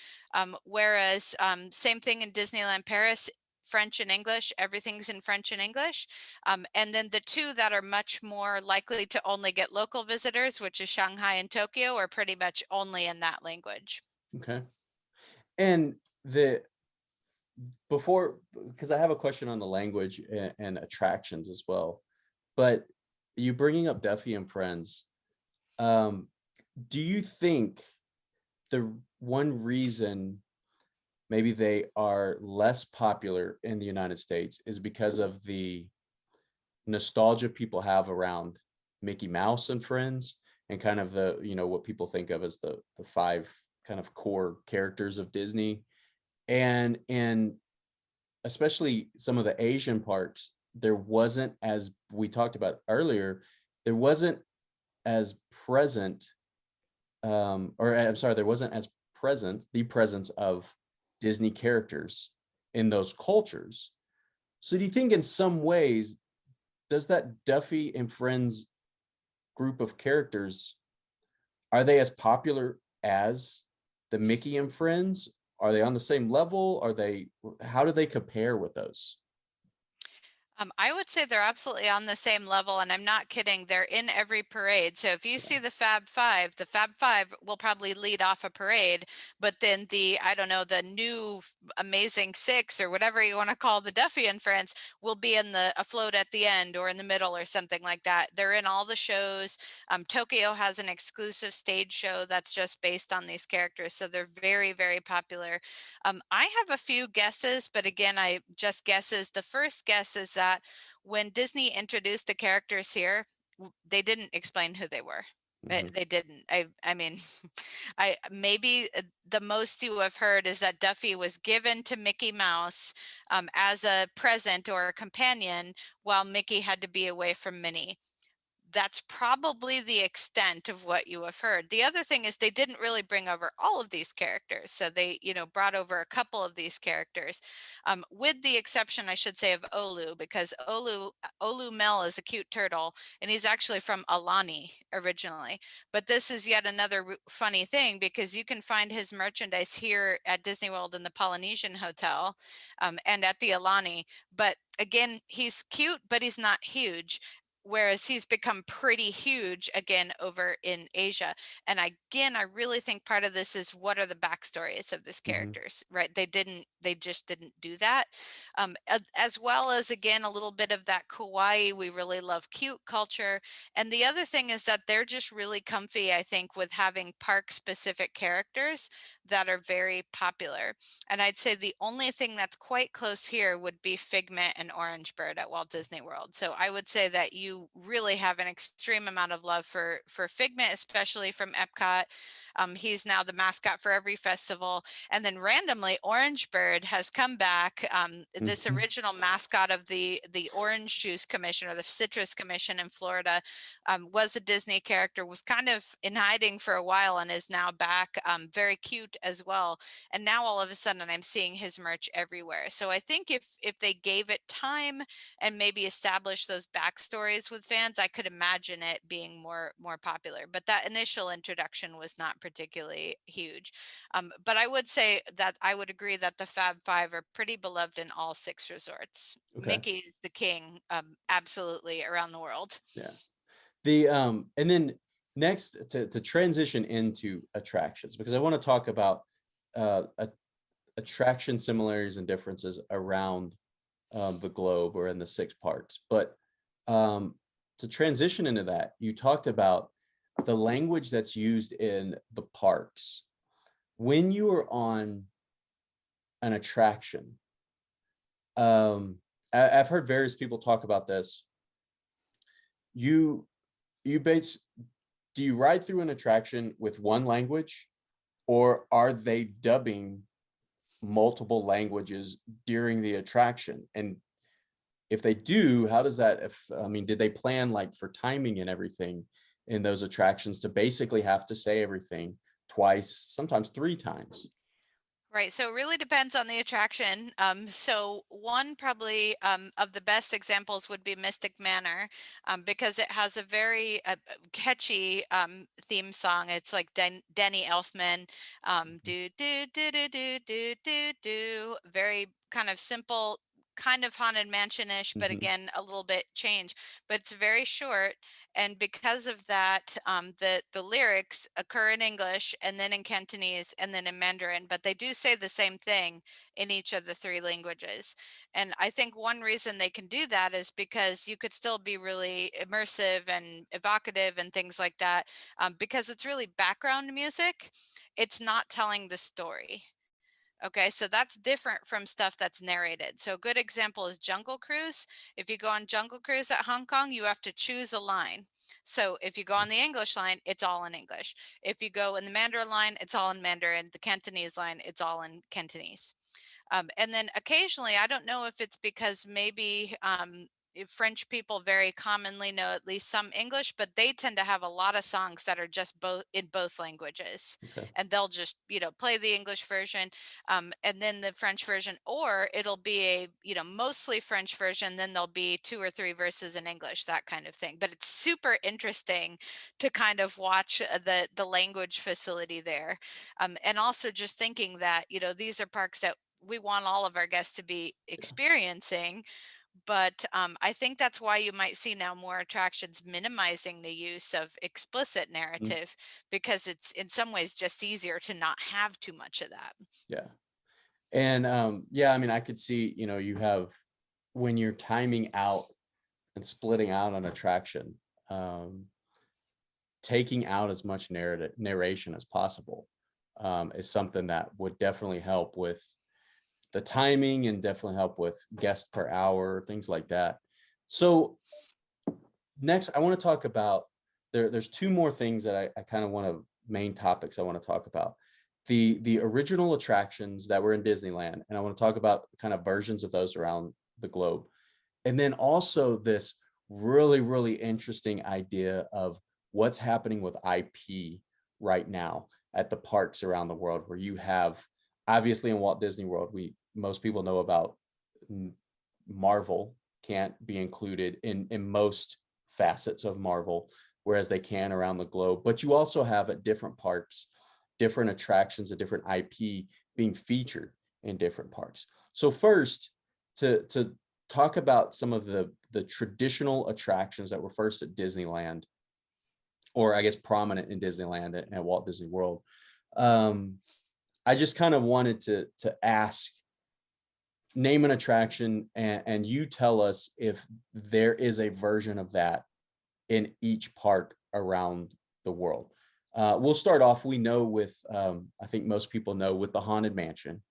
Whereas same thing in Disneyland Paris, French and English, everything's in French and English. And then the two that are much more likely to only get local visitors, which is Shanghai and Tokyo, are pretty much only in that language.
Okay. And the before, because I have a question on the language and attractions as well. But you bringing up Duffy and Friends, um, do you think the one reason maybe they are less popular in the United States is because of the nostalgia people have around Mickey Mouse and Friends, and kind of the, what people think of as the five kind of core characters of Disney, and especially some of the Asian parks, there wasn't, as we talked about earlier, there wasn't as present, or I'm sorry, there wasn't as present the presence of Disney characters in those cultures. So do you think in some ways, does that Duffy and Friends group of characters, are they as popular as the Mickey and Friends? Are they on the same level? Are they, how do they compare with those?
I would say they're absolutely on the same level, and I'm not kidding. They're in every parade. So if you
Yeah.
see the Fab Five will probably lead off a parade, but then I don't know, the new Amazing Six or whatever you want to call the Duffy and Friends will be in the afloat at the end or in the middle or something like that. They're in all the shows. Tokyo has an exclusive stage show that's just based on these characters, so they're very, very popular. I have a few guesses, but again, I just guesses. The first guess is that when Disney introduced the characters here, they didn't explain who they were.
Mhm.
They didn't. I mean, I maybe the most you have heard is that Duffy was given to Mickey Mouse as a present or a companion, while Mickey had to be away from Minnie. That's probably the extent of what you have heard. The other thing is they didn't really bring over all of these characters. So they, brought over a couple of these characters, with the exception, I should say, of Olu, because Olu Mel is a cute turtle, and he's actually from Alani originally. But this is yet another funny thing because you can find his merchandise here at Disney World in the Polynesian Hotel, and at the Alani. But again, he's cute, but he's not huge, whereas he's become pretty huge again over in Asia. And again, I really think part of this is what are the backstories of these
Mhm.
characters, right? They just didn't do that. As well as, again, a little bit of that kawaii, we really love cute culture. And the other thing is that they're just really comfy, I think, with having park specific characters that are very popular. And I'd say the only thing that's quite close here would be Figment and Orange Bird at Walt Disney World. So I would say that you really have an extreme amount of love for Figment, especially from Epcot. He's now the mascot for every festival. And then randomly, Orange Bird has come back. This
Mhm.
original mascot of the Orange Juice Commission or the Citrus Commission in Florida was a Disney character, was kind of in hiding for a while, and is now back. Very cute as well. And now all of a sudden I'm seeing his merch everywhere. So I think if they gave it time and maybe established those backstories with fans, I could imagine it being more popular. But that initial introduction was not particularly huge. But I would say that I would agree that the Fab Five are pretty beloved in all six resorts.
Okay.
Mickey is the king, absolutely, around the world.
Yeah. And then next, to transition into attractions, because I want to talk about attraction similarities and differences around the globe or in the six parks. But um, to transition into that, you talked about the language that's used in the parks. When you are on an attraction, um, I've heard various people talk about this. You you base Do you ride through an attraction with one language, or are they dubbing multiple languages during the attraction? And if they do, how does that, if, I mean, did they plan like for timing and everything in those attractions to basically have to say everything twice, sometimes three times?
Right. So it really depends on the attraction. So one probably of the best examples would be Mystic Manor, because it has a very catchy theme song. It's like Denny Elfman, do do do do do do do do. Very kind of simple, kind of Haunted Mansion-ish, but
Mhm.
again a little bit changed. But it's very short, and because of that, the lyrics occur in English and then in Cantonese and then in Mandarin, but they do say the same thing in each of the three languages. And I think one reason they can do that is because you could still be really immersive and evocative and things like that, because it's really background music. It's not telling the story. Okay, so that's different from stuff that's narrated. So a good example is Jungle Cruise. If you go on Jungle Cruise at Hong Kong, you have to choose a line. So if you go on the English line, it's all in English. If you go in the Mandarin line, it's all in Mandarin. The Cantonese line, it's all in Cantonese. And then occasionally, I don't know if it's because maybe French people very commonly know at least some English, but they tend to have a lot of songs that are just both in both languages,
Okay.
and they'll just play the English version, and then the French version, or it'll be a mostly French version, then there'll be two or three verses in English, that kind of thing. But it's super interesting to kind of watch the language facility there, and also just thinking that these are parks that we want all of our guests to be
Yeah.
experiencing, but I think that's why you might see now more attractions minimizing the use of explicit
Mm,
narrative, because it's in some ways just easier to not have too much of that.
yeah. And yeah, I mean, I could see, you have when you're timing out and splitting out an attraction, um, taking out as much narration as possible is something that would definitely help with the timing and definitely help with guest per hour, things like that. So next, I want to talk about there's two more things that I kind of want to main topics I want to talk about. The original attractions that were in Disneyland, and I want to talk about kind of versions of those around the globe. And then also this really, really interesting idea of what's happening with IP right now at the parks around the world, where you have obviously in Walt Disney World, we most people know about Marvel can't be included in most facets of Marvel, whereas they can around the globe. But you also have at different parks, different attractions, a different IP being featured in different parks. So first, to talk about some of the traditional attractions that were first at Disneyland, or I guess prominent in Disneyland at Walt Disney World. Um, I just kind of wanted to ask, name an attraction, and you tell us if there is a version of that in each park around the world. We'll start off. We know with, I think most people know with the Haunted Mansion,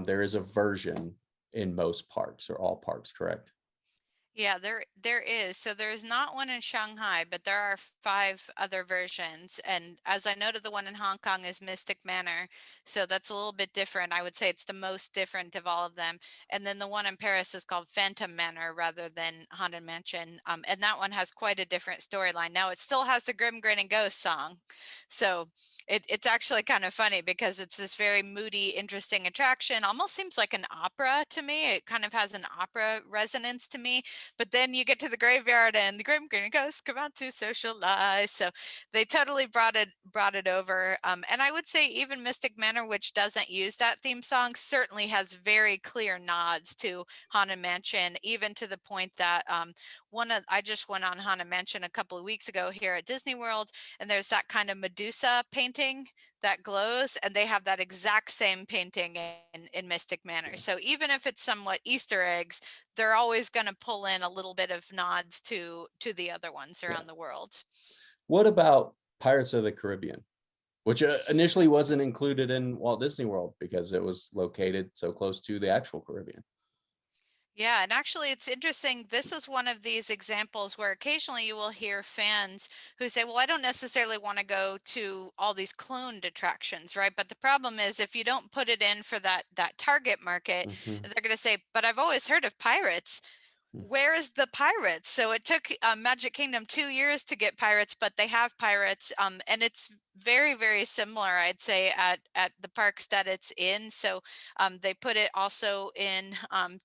there is a version in most parks or all parks, correct?
Yeah, there is. So there's not one in Shanghai, but there are five other versions. And as I noted, the one in Hong Kong is Mystic Manor. So that's a little bit different. I would say it's the most different of all of them. And then the one in Paris is called Phantom Manor rather than Haunted Mansion. And that one has quite a different storyline. Now it still has the Grim Grinning Ghost song. So it's actually kind of funny because it's this very moody, interesting attraction. Almost seems like an opera to me. It kind of has an opera resonance to me, but then you get to the graveyard and the grim grinning ghosts come out to socialize. So they totally brought it over. And I would say even Mystic Manor, which doesn't use that theme song, certainly has very clear nods to Haunted Mansion, even to the point that I just went on Haunted Mansion a couple of weeks ago here at Disney World, and there's that kind of Medusa painting that glows, and they have that exact same painting in Mystic Manor.
Yeah.
So even if it's somewhat Easter eggs, they're always going to pull in a little bit of nods to the other ones
Yeah.
around the world.
What about Pirates of the Caribbean, which initially wasn't included in Walt Disney World because it was located so close to the actual Caribbean?
Yeah, and actually, it's interesting. This is one of these examples where occasionally you will hear fans who say, well, I don't necessarily want to go to all these cloned attractions, right? But the problem is if you don't put it in for that target market,
Hmm.
they're going to say, but I've always heard of pirates. Where is the pirates? So it took Magic Kingdom 2 years to get pirates, but they have pirates, and it's very, very similar, I'd say, at the parks that it's in. So they put it also in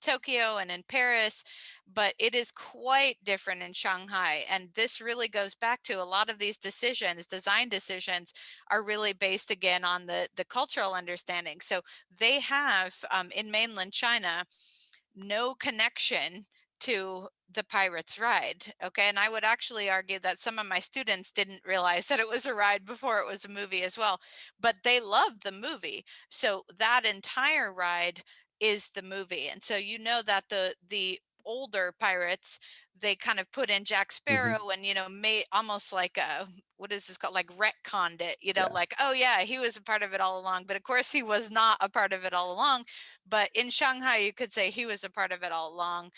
Tokyo and in Paris, but it is quite different in Shanghai. And this really goes back to a lot of these decisions, design decisions, are really based again on the cultural understanding. So they have in mainland China no connection to the Pirates ride. Okay. And I would actually argue that some of my students didn't realize that it was a ride before it was a movie as well, but they loved the movie. So that entire ride is the movie. And so you know that the older pirates, they kind of put in Jack
Hmm.
Sparrow and made almost like a, what is this called, like retconned it,
Yeah.
like, oh yeah, he was a part of it all along, but of course he was not a part of it all along. But in Shanghai, you could say he was a part of it all along.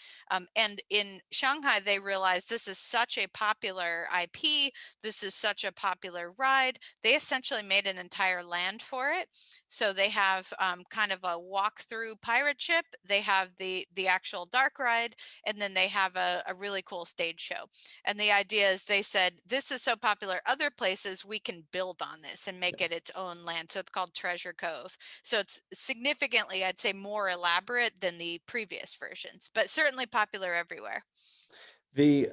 And in Shanghai, they realized this is such a popular IP. This is such a popular ride. They essentially made an entire land for it. So they have kind of a walk-through pirate ship. They have the actual dark ride, and then they have a really cool stage show. And the idea is they said, this is so popular other places, we can build on this and make
Yeah.
it its own land. So it's called Treasure Cove. So it's significantly, I'd say, more elaborate than the previous versions, but certainly popular everywhere.
The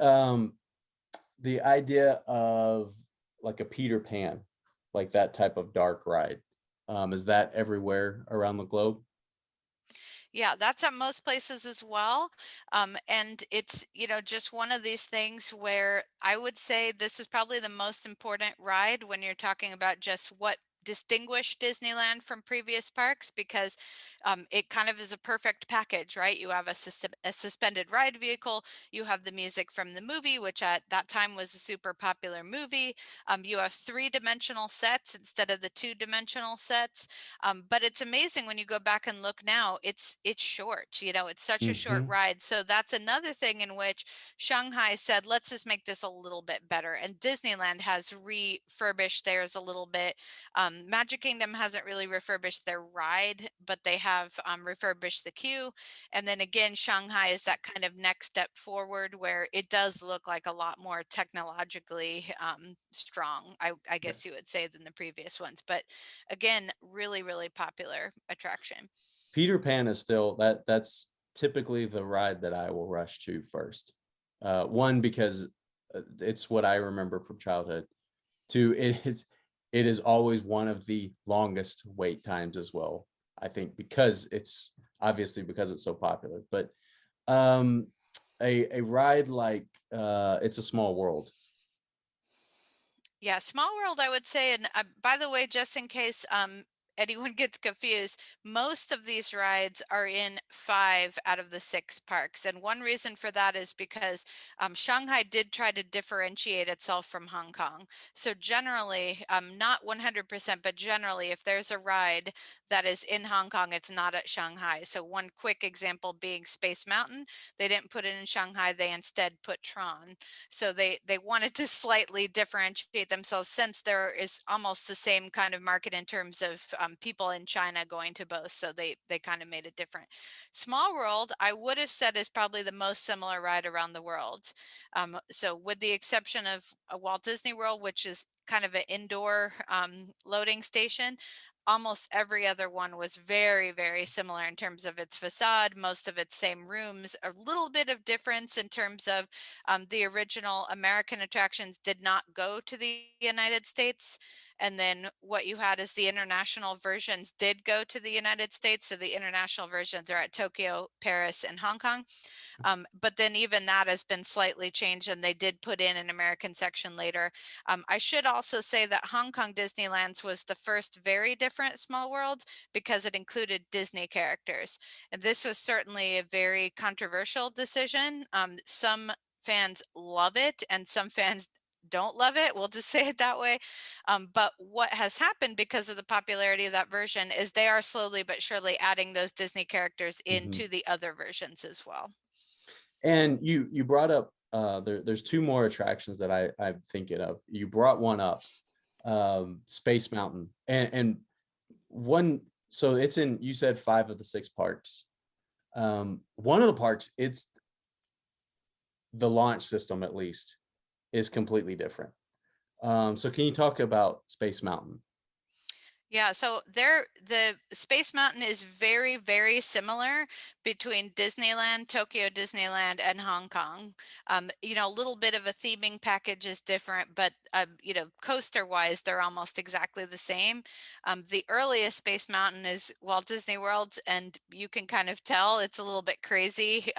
the idea of like a Peter Pan, like that type of dark ride, is that everywhere around the globe?
Yeah, that's at most places as well. And it's, just one of these things where I would say this is probably the most important ride when you're talking about just what distinguished Disneyland from previous parks, because it kind of is a perfect package, right? You have a suspended ride vehicle, you have the music from the movie, which at that time was a super popular movie. You have three-dimensional sets instead of the two-dimensional sets. But it's amazing when you go back and look now, it's short, it's such a short
Hmm.
ride. So that's another thing in which Shanghai said, let's just make this a little bit better. And Disneyland has refurbished theirs a little bit. Magic Kingdom hasn't really refurbished their ride, but they have refurbished the queue. And then again, Shanghai is that kind of next step forward where it does look like a lot more technologically strong, I
Yeah.
guess you would say, than the previous ones. But again, really, really popular attraction.
Peter Pan is still that's typically the ride that I will rush to first. One, because it's what I remember from childhood. Two, it is always one of the longest wait times as well. I think because it's obviously because it's so popular. But um, a ride like It's a Small World.
Yeah, Small World, I would say. And by the way, just in case anyone gets confused, most of these rides are in 5 out of the 6 parks. And one reason for that is because Shanghai did try to differentiate itself from Hong Kong. So generally, not 100%, but generally, if there's a ride that is in Hong Kong, it's not at Shanghai. So one quick example being Space Mountain. They didn't put it in Shanghai, they instead put Tron. So they wanted to slightly differentiate themselves, since there is almost the same kind of market in terms of people in China going to both. So they kind of made it different. Small World, I would have said, is probably the most similar ride around the world. So with the exception of Walt Disney World, which is kind of an indoor loading station, almost every other one was very, very similar in terms of its facade, most of its same rooms. A little bit of difference in terms of the original American attractions did not go to the United States. And then what you had is the international versions did go to the United States. So the international versions are at Tokyo, Paris, and Hong Kong. But then even that has been slightly changed, and they did put in an American section later. I should also say that Hong Kong Disneyland's was the first very different Small World because it included Disney characters. And this was certainly a very controversial decision. Some fans love it and some fans don't love it. We'll just say it that way. But what has happened because of the popularity of that version is they are slowly but surely adding those Disney characters
Mhm.
into the other versions as well.
And you brought up there's two more attractions that I'm thinking of. You brought one up, Space Mountain, and one. So it's in, you said 5 of the 6 parks. One of the parks, it's the launch system at least is completely different. So can you talk about Space Mountain?
Yeah, so the Space Mountain is very, very similar between Disneyland, Tokyo Disneyland, and Hong Kong. A little bit of a theming package is different, but coaster wise, they're almost exactly the same. The earliest Space Mountain is Walt Disney World, and you can kind of tell it's a little bit crazy.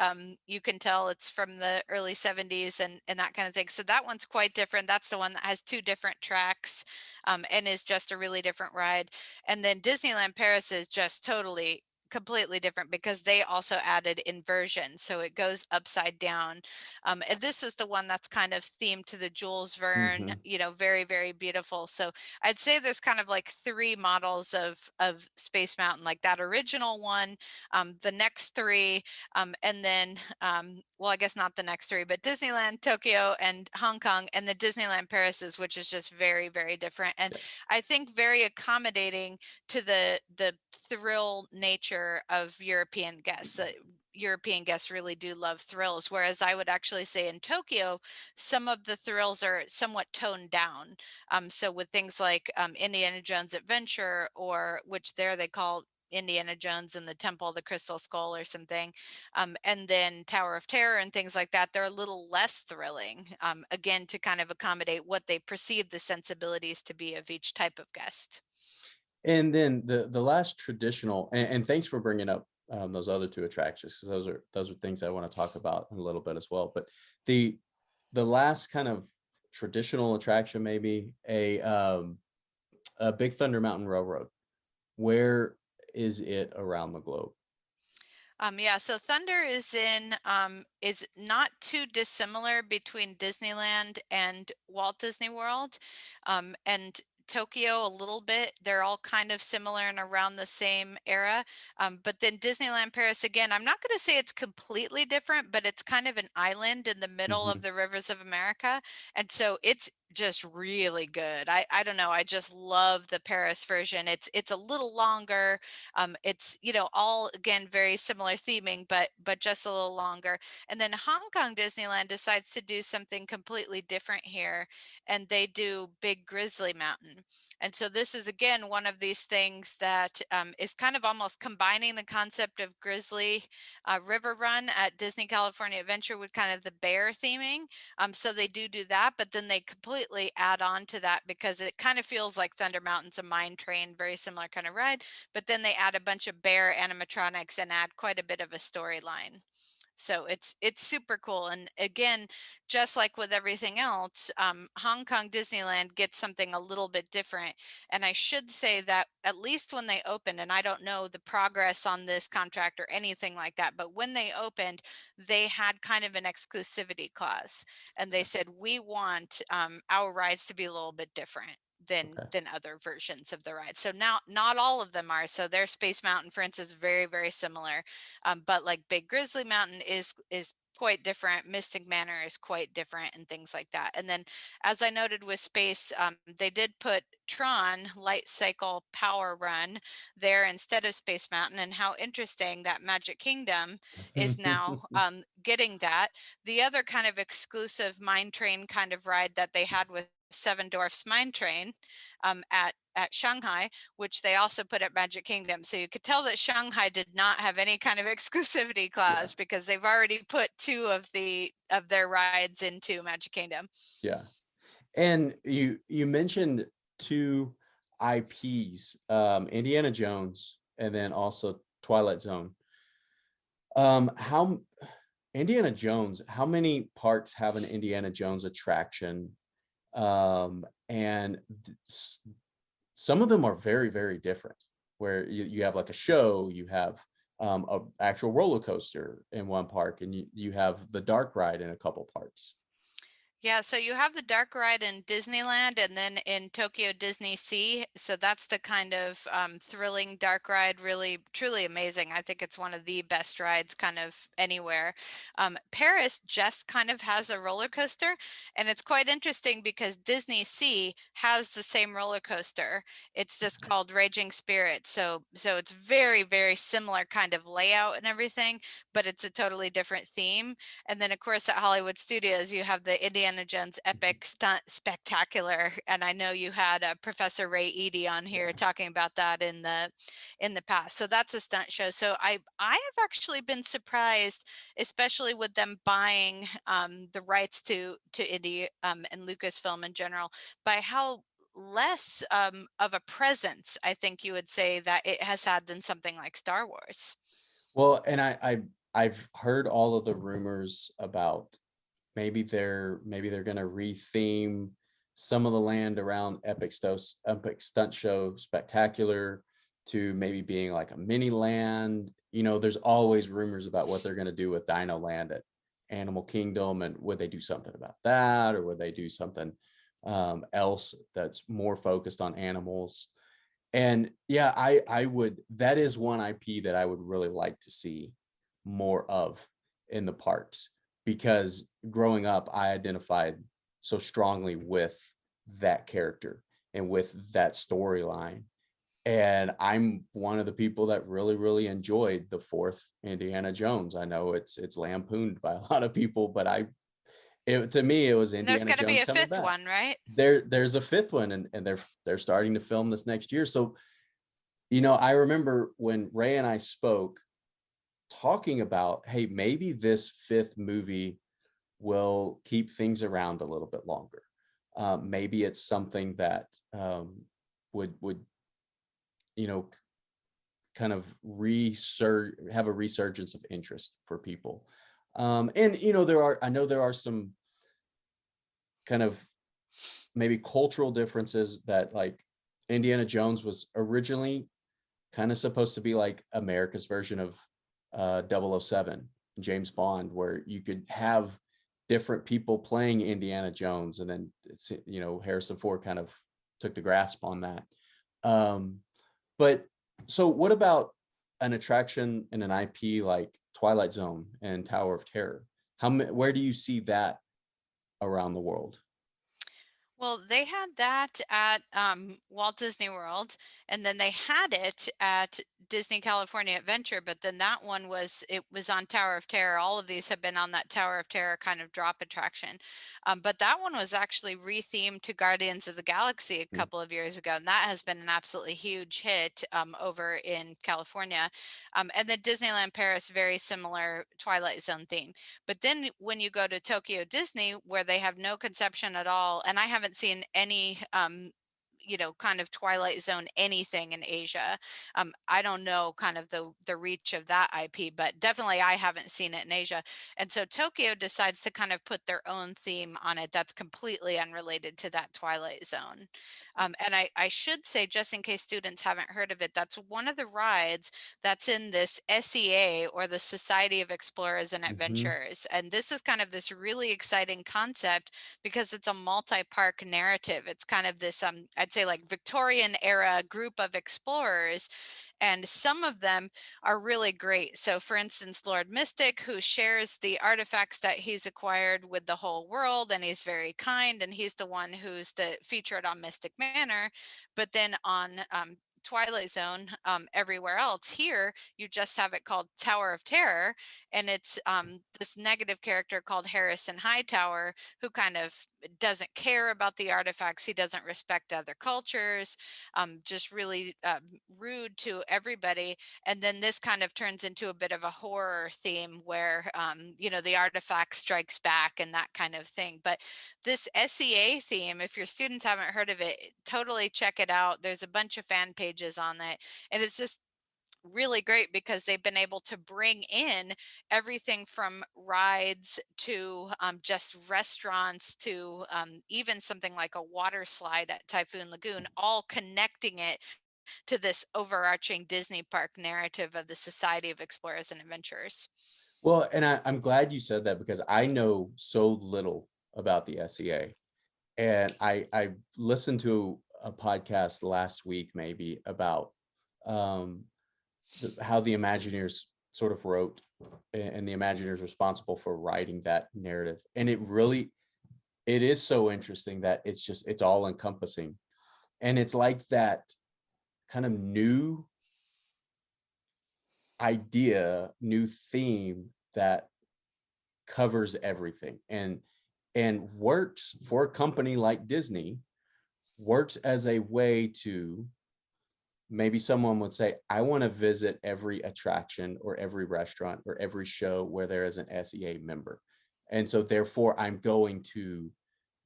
You can tell it's from the early 70s and that kind of thing. So that one's quite different. That's the one that has two different tracks and is just a really different ride. And then Disneyland Paris is just totally completely different because they also added inversion, so it goes upside down. And this is the one that's kind of themed to the Jules Verne,
Hmm.
very, very beautiful. So I'd say there's kind of like 3 models of Space Mountain, like that original one, the next 3, and then well, I guess not the next three, but Disneyland, Tokyo, and Hong Kong, and the Disneyland Paris's, which is just very, very different. And
Yeah.
I think very accommodating to the thrill nature of European guests. European guests really do love thrills, whereas I would actually say in Tokyo, some of the thrills are somewhat toned down. So with things like Indiana Jones Adventure, or which there they call Indiana Jones and the Temple of the Crystal Skull or something, and then Tower of Terror and things like that, they're a little less thrilling, again, to kind of accommodate what they perceive the sensibilities to be of each type of guest.
And then the last traditional, and thanks for bringing up those other two attractions, because those are things I want to talk about in a little bit as well. But the the last kind of traditional attraction, maybe a Big Thunder Mountain Railroad. Where is it around the globe?
Yeah, so Thunder is not too dissimilar between Disneyland and Walt Disney World, and Tokyo a little bit. They're all kind of similar and around the same era. But then Disneyland Paris, again, I'm not going to say it's completely different, but it's kind of an island in the middle of
Hmm.
the rivers of America, and so it's just really good. I don't know. I just love the Paris version. It's a little longer. It's, all again very similar theming, but just a little longer. And then Hong Kong Disneyland decides to do something completely different here, and they do Big Grizzly Mountain. And so this is again one of these things that is kind of almost combining the concept of Grizzly River Run at Disney California Adventure with kind of the bear theming. So they do that, but then they completely add on to that because it kind of feels like Thunder Mountain's a mine train, very similar kind of ride, but then they add a bunch of bear animatronics and add quite a bit of a storyline. So it's super cool. And again, just like with everything else, Hong Kong Disneyland gets something a little bit different. And I should say that at least when they opened, and I don't know the progress on this contract or anything like that, but when they opened, they had kind of an exclusivity clause, and they said we want our rides to be a little bit different
Okay.
than other versions of the ride. So now not all of them are. So their Space Mountain, for instance, is very, very similar. But like Big Grizzly Mountain is quite different. Mystic Manor is quite different, and things like that. And then, as I noted with Space, they did put Tron Light Cycle Power Run there instead of Space Mountain. And how interesting that Magic Kingdom is now getting that. The other kind of exclusive mine train kind of ride that they had with Seven Dwarfs Mine Train at Shanghai, which they also put at Magic Kingdom. So you could tell that Shanghai did not have any kind of exclusivity
Yeah.
clause because they've already put two of their rides into Magic Kingdom.
Yeah. And you mentioned two IPs, Indiana Jones and then also Twilight Zone. How Indiana Jones, how many parks have an Indiana Jones attraction? And some of them are very, very different, where you have like a show, you have a actual roller coaster in one park, and you have the dark ride in a couple parks.
Yeah, so you have the dark ride in Disneyland and then in Tokyo Disney Sea. So that's the kind of thrilling dark ride, really, truly amazing. I think it's one of the best rides kind of anywhere. Paris just kind of has a roller coaster, and it's quite interesting because Disney Sea has the same roller coaster. It's just called Raging Spirit. So it's very, very similar kind of layout and everything, but it's a totally different theme. And then, of course, at Hollywood Studios, you have the Indiana Jones Epic Stunt Spectacular, and I know you had Professor Ray Eady on here
Yeah.
talking about that in the past. So that's a stunt show. So I have actually been surprised, especially with them buying the rights to Indy and Lucasfilm in general, by how less of a presence I think you would say that it has had than something like Star Wars.
Well, and I've heard all of the rumors about maybe they're gonna retheme some of the land around Epic Stunt Show Spectacular to maybe being like a mini land. There's always rumors about what they're gonna do with Dino Land at Animal Kingdom, and would they do something about that, or would they do something else that's more focused on animals? And yeah, I would that is one IP that I would really like to see more of in the parks. because growing up, I identified so strongly with that character and with that storyline. And I'm one of the people that really, really enjoyed the fourth Indiana Jones. I know it's lampooned by a lot of people, but to me it was
And there's
Indiana
got to be
Jones
a
coming
fifth
back.
one, right?
There's a fifth one, and they're starting to film this next year. So, I remember when Ray and I spoke talking about, hey, maybe this fifth movie will keep things around a little bit longer. Maybe it's something that would you know kind of have a resurgence of interest for people. And I know there are some kind of maybe cultural differences that, like, Indiana Jones was originally kind of supposed to be like America's version of 007, James Bond, where you could have different people playing Indiana Jones, and then Harrison Ford kind of took the grasp on that. Um, but so what about an attraction and an IP like Twilight Zone and Tower of Terror? Where do you see that around the world?
Well, they had that at Walt Disney World, and then they had it at Disney California Adventure. But then it was on Tower of Terror. All of these have been on that Tower of Terror kind of drop attraction. But that one was actually rethemed to Guardians of the Galaxy a
Mm.
couple of years ago, and that has been an absolutely huge hit over in California. And then Disneyland Paris, very similar Twilight Zone theme. But then when you go to Tokyo Disney, where they have no conception at all, and I haven't seen any kind of Twilight Zone anything in Asia. I don't know kind of the reach of that IP, but definitely I haven't seen it in Asia. And so Tokyo decides to kind of put their own theme on it that's completely unrelated to that Twilight Zone. And I should say, just in case students haven't heard of it, that's one of the rides that's in this S.E.A. or the Society of Explorers and
Mhm.
Adventurers. And this is kind of this really exciting concept because it's a multi-park narrative. It's kind of this, I'd say like Victorian era group of explorers, and some of them are really great. So for instance, Lord Mystic, who shares the artifacts that he's acquired with the whole world, and he's very kind, and he's the one who's featured on Mystic Manor. But then on Twilight Zone, everywhere else, here you just have it called Tower of Terror, and it's this negative character called Harrison Hightower, who kind of doesn't care about the artifacts. He doesn't respect other cultures, just really rude to everybody. And then this kind of turns into a bit of a horror theme where the artifact strikes back and that kind of thing. But this S.E.A. theme, if your students haven't heard of it, totally check it out. There's a bunch of fan pages on it, and it's just really great because they've been able to bring in everything from rides to just restaurants to even something like a water slide at Typhoon Lagoon, all connecting it to this overarching Disney park narrative of the Society of Explorers and Adventurers.
Well, and I'm glad you said that because I know so little about the SEA. And I listened to a podcast last week maybe about um, how the Imagineers sort of wrote, and the Imagineers responsible for writing that narrative. And it is so interesting that it's all encompassing. And it's like that kind of new new theme that covers everything, and works for a company like Disney, works as a way to, maybe someone would say, I want to visit every attraction or every restaurant or every show where there is an SEA member. And so therefore I'm going to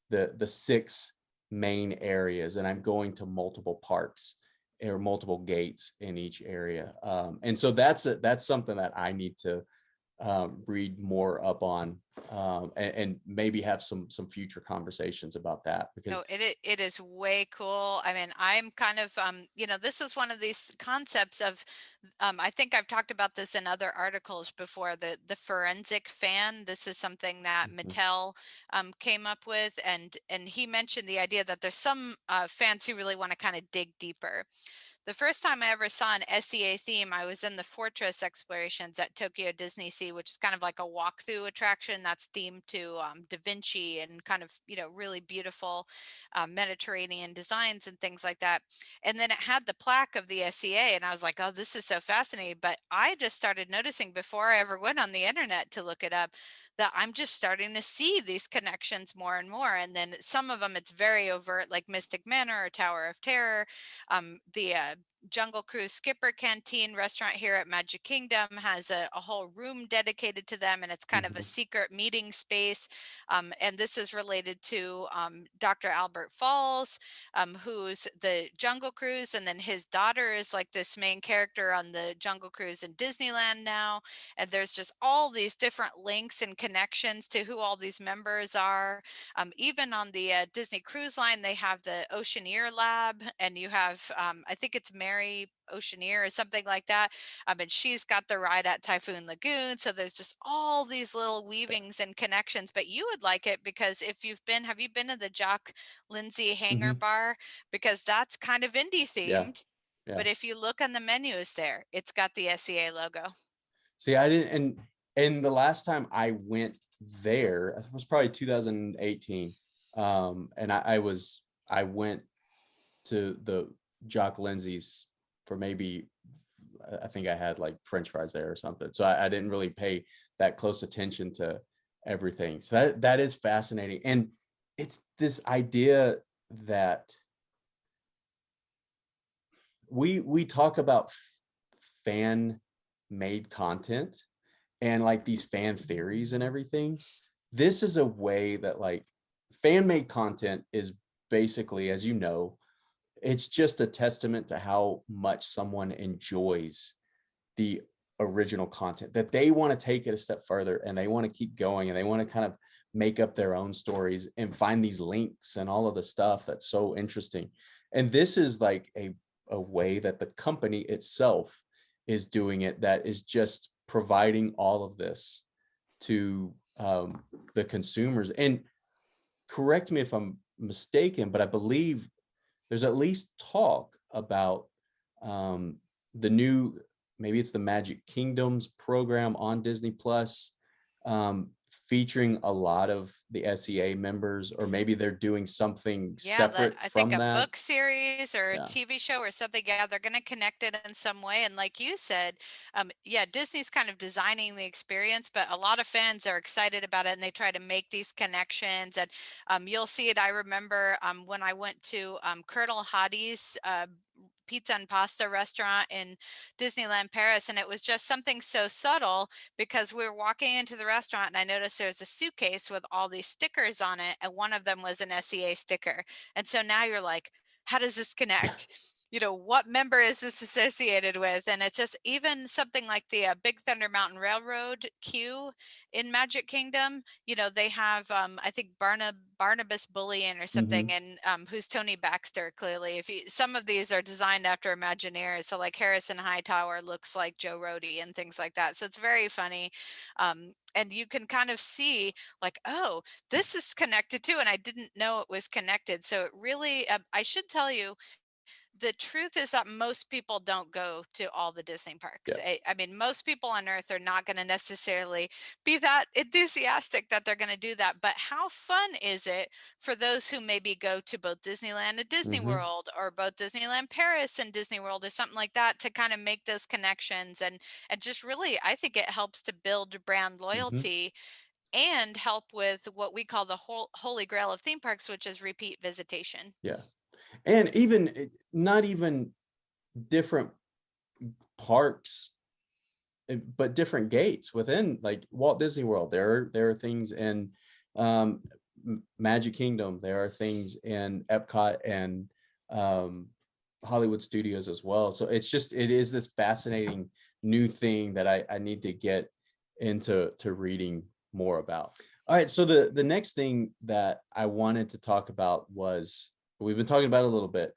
the six main areas, and I'm going to multiple parks or multiple gates in each area. And so that's something that I need to read more up on, and maybe have some future conversations about that, because
No, it is way cool. I mean, I'm kind of this is one of these concepts of I think I've talked about this in other articles before, the forensic fan. This is something that
Mhm.
Mattel came up with, and he mentioned the idea that there's some fans who really want to kind of dig deeper. The first time I ever saw an S.E.A theme, I was in the Fortress Explorations at Tokyo Disney Sea, which is kind of like a walkthrough attraction that's themed to Da Vinci and kind of, really beautiful Mediterranean designs and things like that. And then it had the plaque of the S.E.A, and I was like, oh, this is so fascinating. But I just started noticing before I ever went on the internet to look it up that I'm just starting to see these connections more and more. And then some of them, it's very overt, like Mystic Manor or Tower of Terror. The Jungle Cruise Skipper Canteen restaurant here at Magic Kingdom has a whole room dedicated to them, and it's kind of a
Mhm.
secret meeting space. And this is related to Dr. Albert Falls, who's the Jungle Cruise, and then his daughter is like this main character on the Jungle Cruise in Disneyland now. And there's just all these different links and connections to who all these members are. Even on the Disney Cruise Line, they have the Oceaneer Lab, and you have, I think it's Mary Oceaneer or something like that. And she's got the ride at Typhoon Lagoon. So there's just all these little
Yeah.
weavings and connections. But you would like it because if have you been to the Jock Lindsay Hangar
Mhm.
Bar? Because that's kind of indie
Yeah.
themed.
Yeah.
But if you look on the menus there, it's got the S.E.A logo.
See, I didn't, and the last time I went there, it was probably 2018. And I went to the Jock Lindsay's for maybe, I think I had like French fries there or something. So I didn't really pay that close attention to everything. So that is fascinating. And it's this idea that we talk about fan made content and like these fan theories and everything. This is a way that like fan made content is basically, as you know, it's just a testament to how much someone enjoys the original content, that they want to take it a step further and they want to keep going and they want to kind of make up their own stories and find these links and all of the stuff that's so interesting. And this is like a way that the company itself is doing it, that is just providing all of this to the consumers. And correct me if I'm mistaken, but I believe there's at least talk about um, the new, maybe it's the Magic Kingdoms program on Disney Plus, um, featuring a lot of the S.E.A members, or maybe they're doing something
Yeah, that
separate
I think
from
a
that.
book series or a
Yeah.
TV show or something. Yeah, they're going to connect it in some way. And like you said, yeah, Disney's kind of designing the experience, but a lot of fans are excited about it and they try to make these connections. And you'll see it. I remember when I went to Colonel Hottie's pizza and pasta restaurant in Disneyland Paris, and it was just something so subtle because we were walking into the restaurant and I noticed there was a suitcase with all these stickers on it, and one of them was an S.E.A sticker. And so now you're like, how does this connect? What member is this associated with? And it's just even something like the Big Thunder Mountain Railroad queue in Magic Kingdom. They have, I think, Barnabas Bullion or something,
Hmm.
and who's Tony Baxter, clearly. Some of these are designed after Imagineers. So like Harrison Hightower looks like Joe Rody and things like that. So it's very funny. And you can kind of see like, oh, this is connected too, and I didn't know it was connected. So it really, I should tell you, the truth is that most people don't go to all the Disney parks.
Yeah.
I mean, most people on earth are not going to necessarily be that enthusiastic that they're going to do that. But how fun is it for those who maybe go to both Disneyland and Disney
Hmm.
World, or both Disneyland Paris and Disney World, or something like that, to kind of make those connections, and just really, I think it helps to build brand
Hmm.
loyalty and help with what we call the whole holy grail of theme parks, which is repeat visitation.
Yeah. And even not even different parks, but different gates within like Walt Disney World. There are things in um, Magic Kingdom. There are things in Epcot and um, Hollywood Studios as well. So it is this fascinating new thing that I need to get into reading more about. All right, so the next thing that I wanted to talk about was, we've been talking about it a little bit,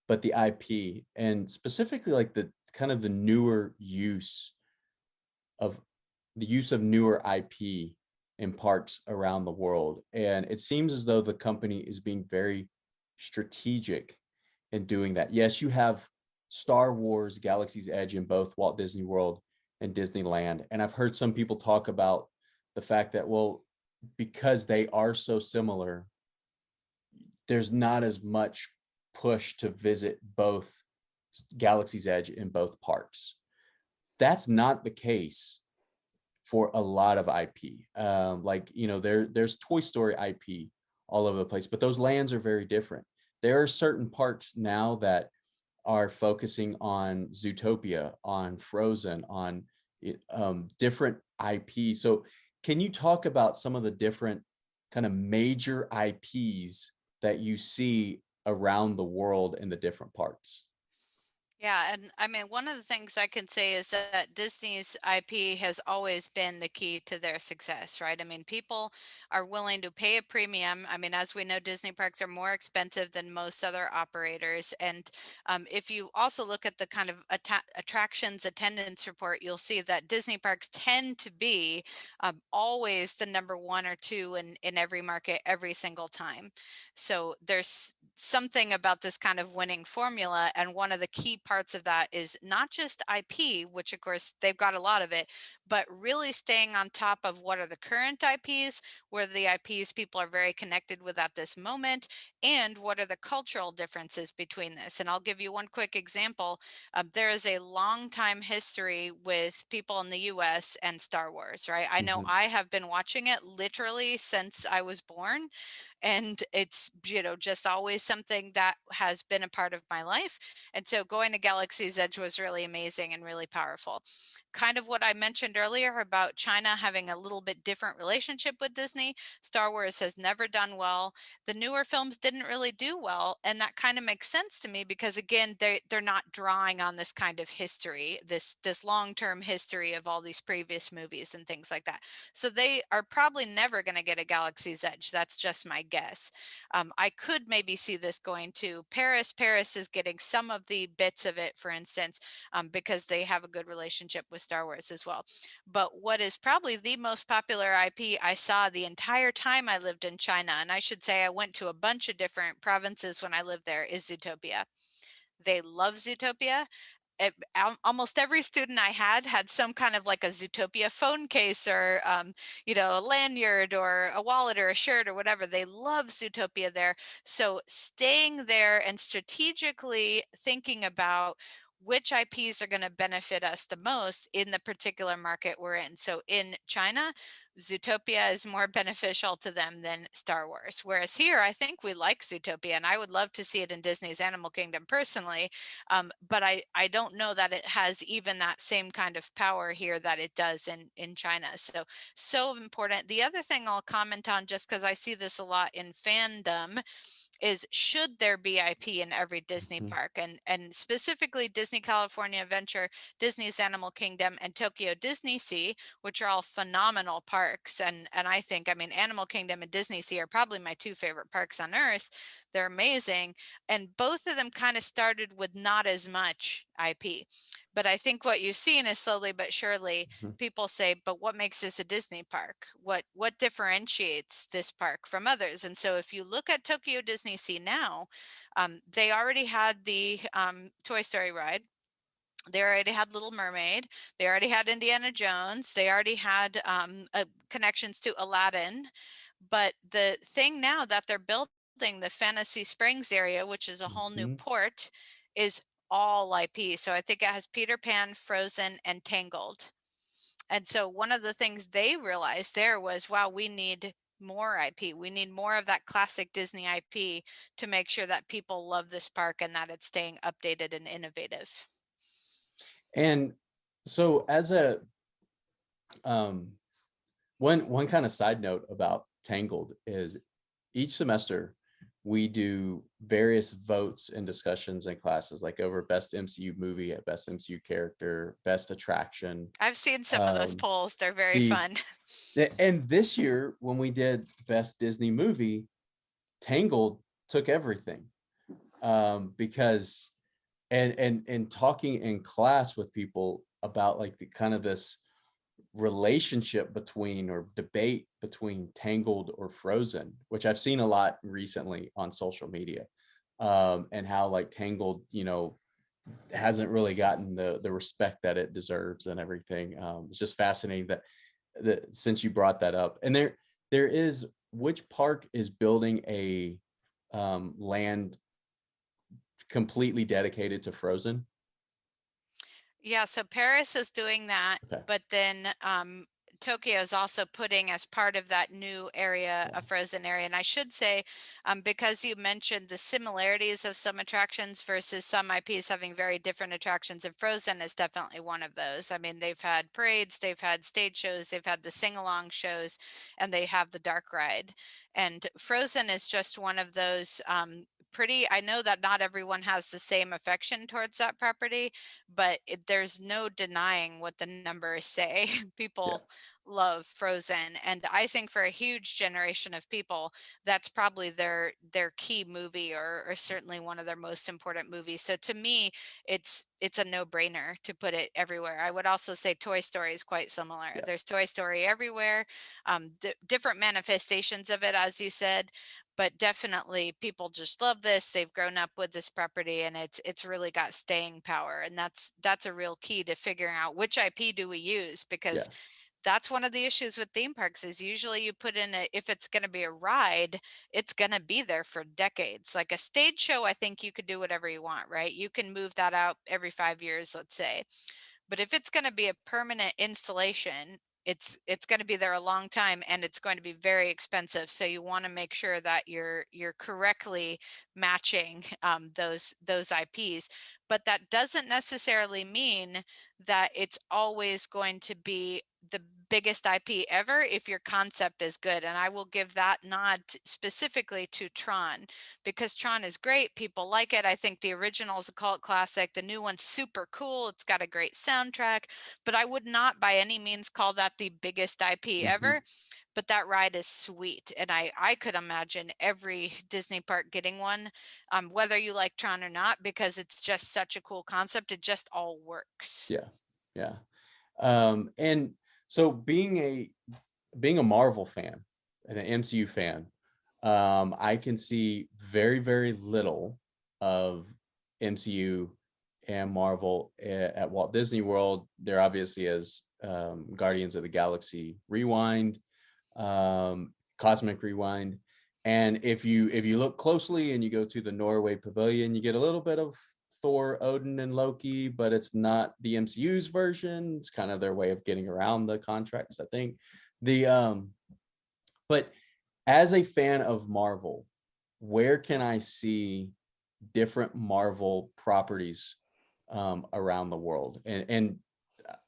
but the IP, and specifically like the kind of the newer of use of newer IP in parks around the world. And it seems as though the company is being very strategic in doing that. Yes, you have Star Wars Galaxy's Edge in both Walt Disney World and Disneyland. And I've heard some people talk about the fact that, well, because they are so similar, there's not as much push to visit both Galaxy's Edge in both parks. That's not the case for a lot of IP. Like, there's Toy Story IP all over the place, but those lands are very different. There are certain parks now that are focusing on Zootopia, on Frozen, on different IP. So, can you talk about some of the different kind of major IPs that you see around the world in the different parks?
Yeah, and I mean, one of the things I can say is that Disney's IP has always been the key to their success, right? I mean, people are willing to pay a premium. I mean, as we know, Disney parks are more expensive than most other operators. And if you also look at the kind of attractions attendance report, you'll see that Disney parks tend to be always the number one or two in every market every single time. So there's something about this kind of winning formula. And one of the key parts of that is not just IP, which of course they've got a lot of it, but really staying on top of what are the current IPs, where the IPs people are very connected with at this moment, and what are the cultural differences between this. And I'll give you one quick example. There is a long time history with people in the US and Star Wars, right? I know
Mhm.
I have been watching it literally since I was born, and it's just always something that has been a part of my life. And so going to Galaxy's Edge was really amazing and really powerful. Kind of what I mentioned earlier about China having a little bit different relationship with Disney. Star Wars has never done well. The newer films didn't really do well, and that kind of makes sense to me because again, they're not drawing on this kind of history, this long-term history of all these previous movies and things like that. So they are probably never going to get a Galaxy's Edge. That's just my guess. I could maybe see this going to Paris. Paris is getting some of the bits of it, for instance, because they have a good relationship with Star Wars as well. But what is probably the most popular IP I saw the entire time I lived in China, and I should say I went to a bunch of different provinces when I lived there, is Zootopia. They love Zootopia. Almost every student I had some kind of like a Zootopia phone case or a lanyard or a wallet or a shirt or whatever. They love Zootopia there. So staying there and strategically thinking about which IPs are going to benefit us the most in the particular market we're in. So in China, Zootopia is more beneficial to them than Star Wars. Whereas here, I think we like Zootopia, and I would love to see it in Disney's Animal Kingdom personally. But I don't know that it has even that same kind of power here that it does in China. So important. The other thing I'll comment on, just because I see this a lot in fandom, is should there be IP in every Disney
Mhm.
park, and specifically Disney California Adventure, Disney's Animal Kingdom, and Tokyo Disney Sea, which are all phenomenal parks. And I think, I mean, Animal Kingdom and Disney Sea are probably my two favorite parks on earth. They're amazing, and both of them kind of started with not as much IP. But I think what you've seen is slowly but surely
Mhm.
people say, but what makes this a Disney park? What differentiates this park from others? And so if you look at Tokyo Disney Sea now, they already had the Toy Story ride. They already had Little Mermaid. They already had Indiana Jones. They already had connections to Aladdin. But the thing now that they're building, the Fantasy Springs area, which is a whole new
Mhm.
port, is all IP. So I think it has Peter Pan, Frozen, and Tangled. And so one of the things they realized there was, wow, we need more IP. We need more of that classic Disney IP to make sure that people love this park and that it's staying updated and innovative.
And so, as a um, one kind of side note about Tangled is each semester we do various votes and discussions in classes, like over best MCU movie, best MCU character, best attraction.
I've seen some of those
Um,
polls. They're very
the
fun.
and this year when we did best Disney movie, Tangled took everything, because and talking in class with people about like the kind of this relationship between or debate between Tangled or Frozen, which I've seen a lot recently on social media, and how like Tangled, hasn't really gotten the respect that it deserves and everything. It's just fascinating that since you brought that up, and there is, which park is building a land completely dedicated to Frozen?
Yeah, so Paris is doing that,
Okay.
but then Tokyo is also putting as part of that new area,
Yeah.
a frozen area. And I should say, because you mentioned the similarities of some attractions versus some IPs having very different attractions, and Frozen is definitely one of those. I mean, they've had parades, they've had stage shows, they've had the sing-along shows, and they have the dark ride. And Frozen is just one of those pretty, I know that not everyone has the same affection towards that property, but there's no denying what the numbers say.
Yeah.
People love Frozen, and I think for a huge generation of people, that's probably their key movie, or certainly one of their most important movies. So to me, it's a no-brainer to put it everywhere. I would also say Toy Story is quite similar.
Yeah.
There's Toy Story everywhere, different manifestations of it, as you said, but definitely people just love this. They've grown up with this property, and it's really got staying power, and that's a real key to figuring out which IP do we use, because
Yeah.
that's one of the issues with theme parks is usually you put in a, if it's going to be a ride, it's going to be there for decades. Like a stage show, I think you could do whatever you want, right? You can move that out every 5 years, let's say. But if it's going to be a permanent installation, it's going to be there a long time, and it's going to be very expensive. So you want to make sure that you're correctly matching those IPs. But that doesn't necessarily mean that it's always going to be the biggest IP ever if your concept is good. And I will give that nod specifically to Tron, because Tron is great. People like it. I think the original is a cult classic. The new one's super cool. It's got a great soundtrack, but I would not by any means call that the biggest IP
Hmm.
ever. But that ride is sweet, and I could imagine every Disney park getting one, whether you like Tron or not, because it's just such a cool concept. It just all works.
Yeah. Yeah. And so being a Marvel fan and an MCU fan, I can see very, very little of MCU and Marvel at Walt Disney World. There obviously is Guardians of the Galaxy Rewind, Cosmic Rewind, and if you look closely and you go to the Norway Pavilion, you get a little bit of Thor, Odin, and Loki, but it's not the MCU's version. It's kind of their way of getting around the contracts, I think. The But as a fan of Marvel, where can I see different Marvel properties around the world? And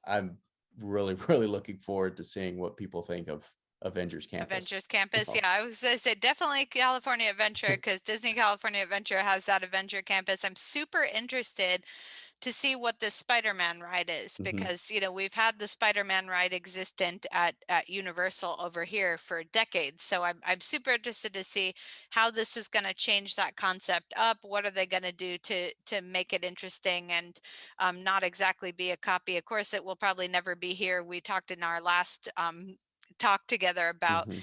I'm really, really looking forward to seeing what people think of Avengers Campus.
Avengers Campus. Yeah, I was gonna say definitely California Adventure, because Disney California Adventure has that Avenger Campus. I'm super interested to see what the Spider-Man ride is,
Hmm.
because we've had the Spider-Man ride existent at Universal over here for decades. So I'm super interested to see how this is going to change that concept up. What are they going to do to make it interesting, and not exactly be a copy? Of course, it will probably never be here. We talked in our last talk together about
Hmm.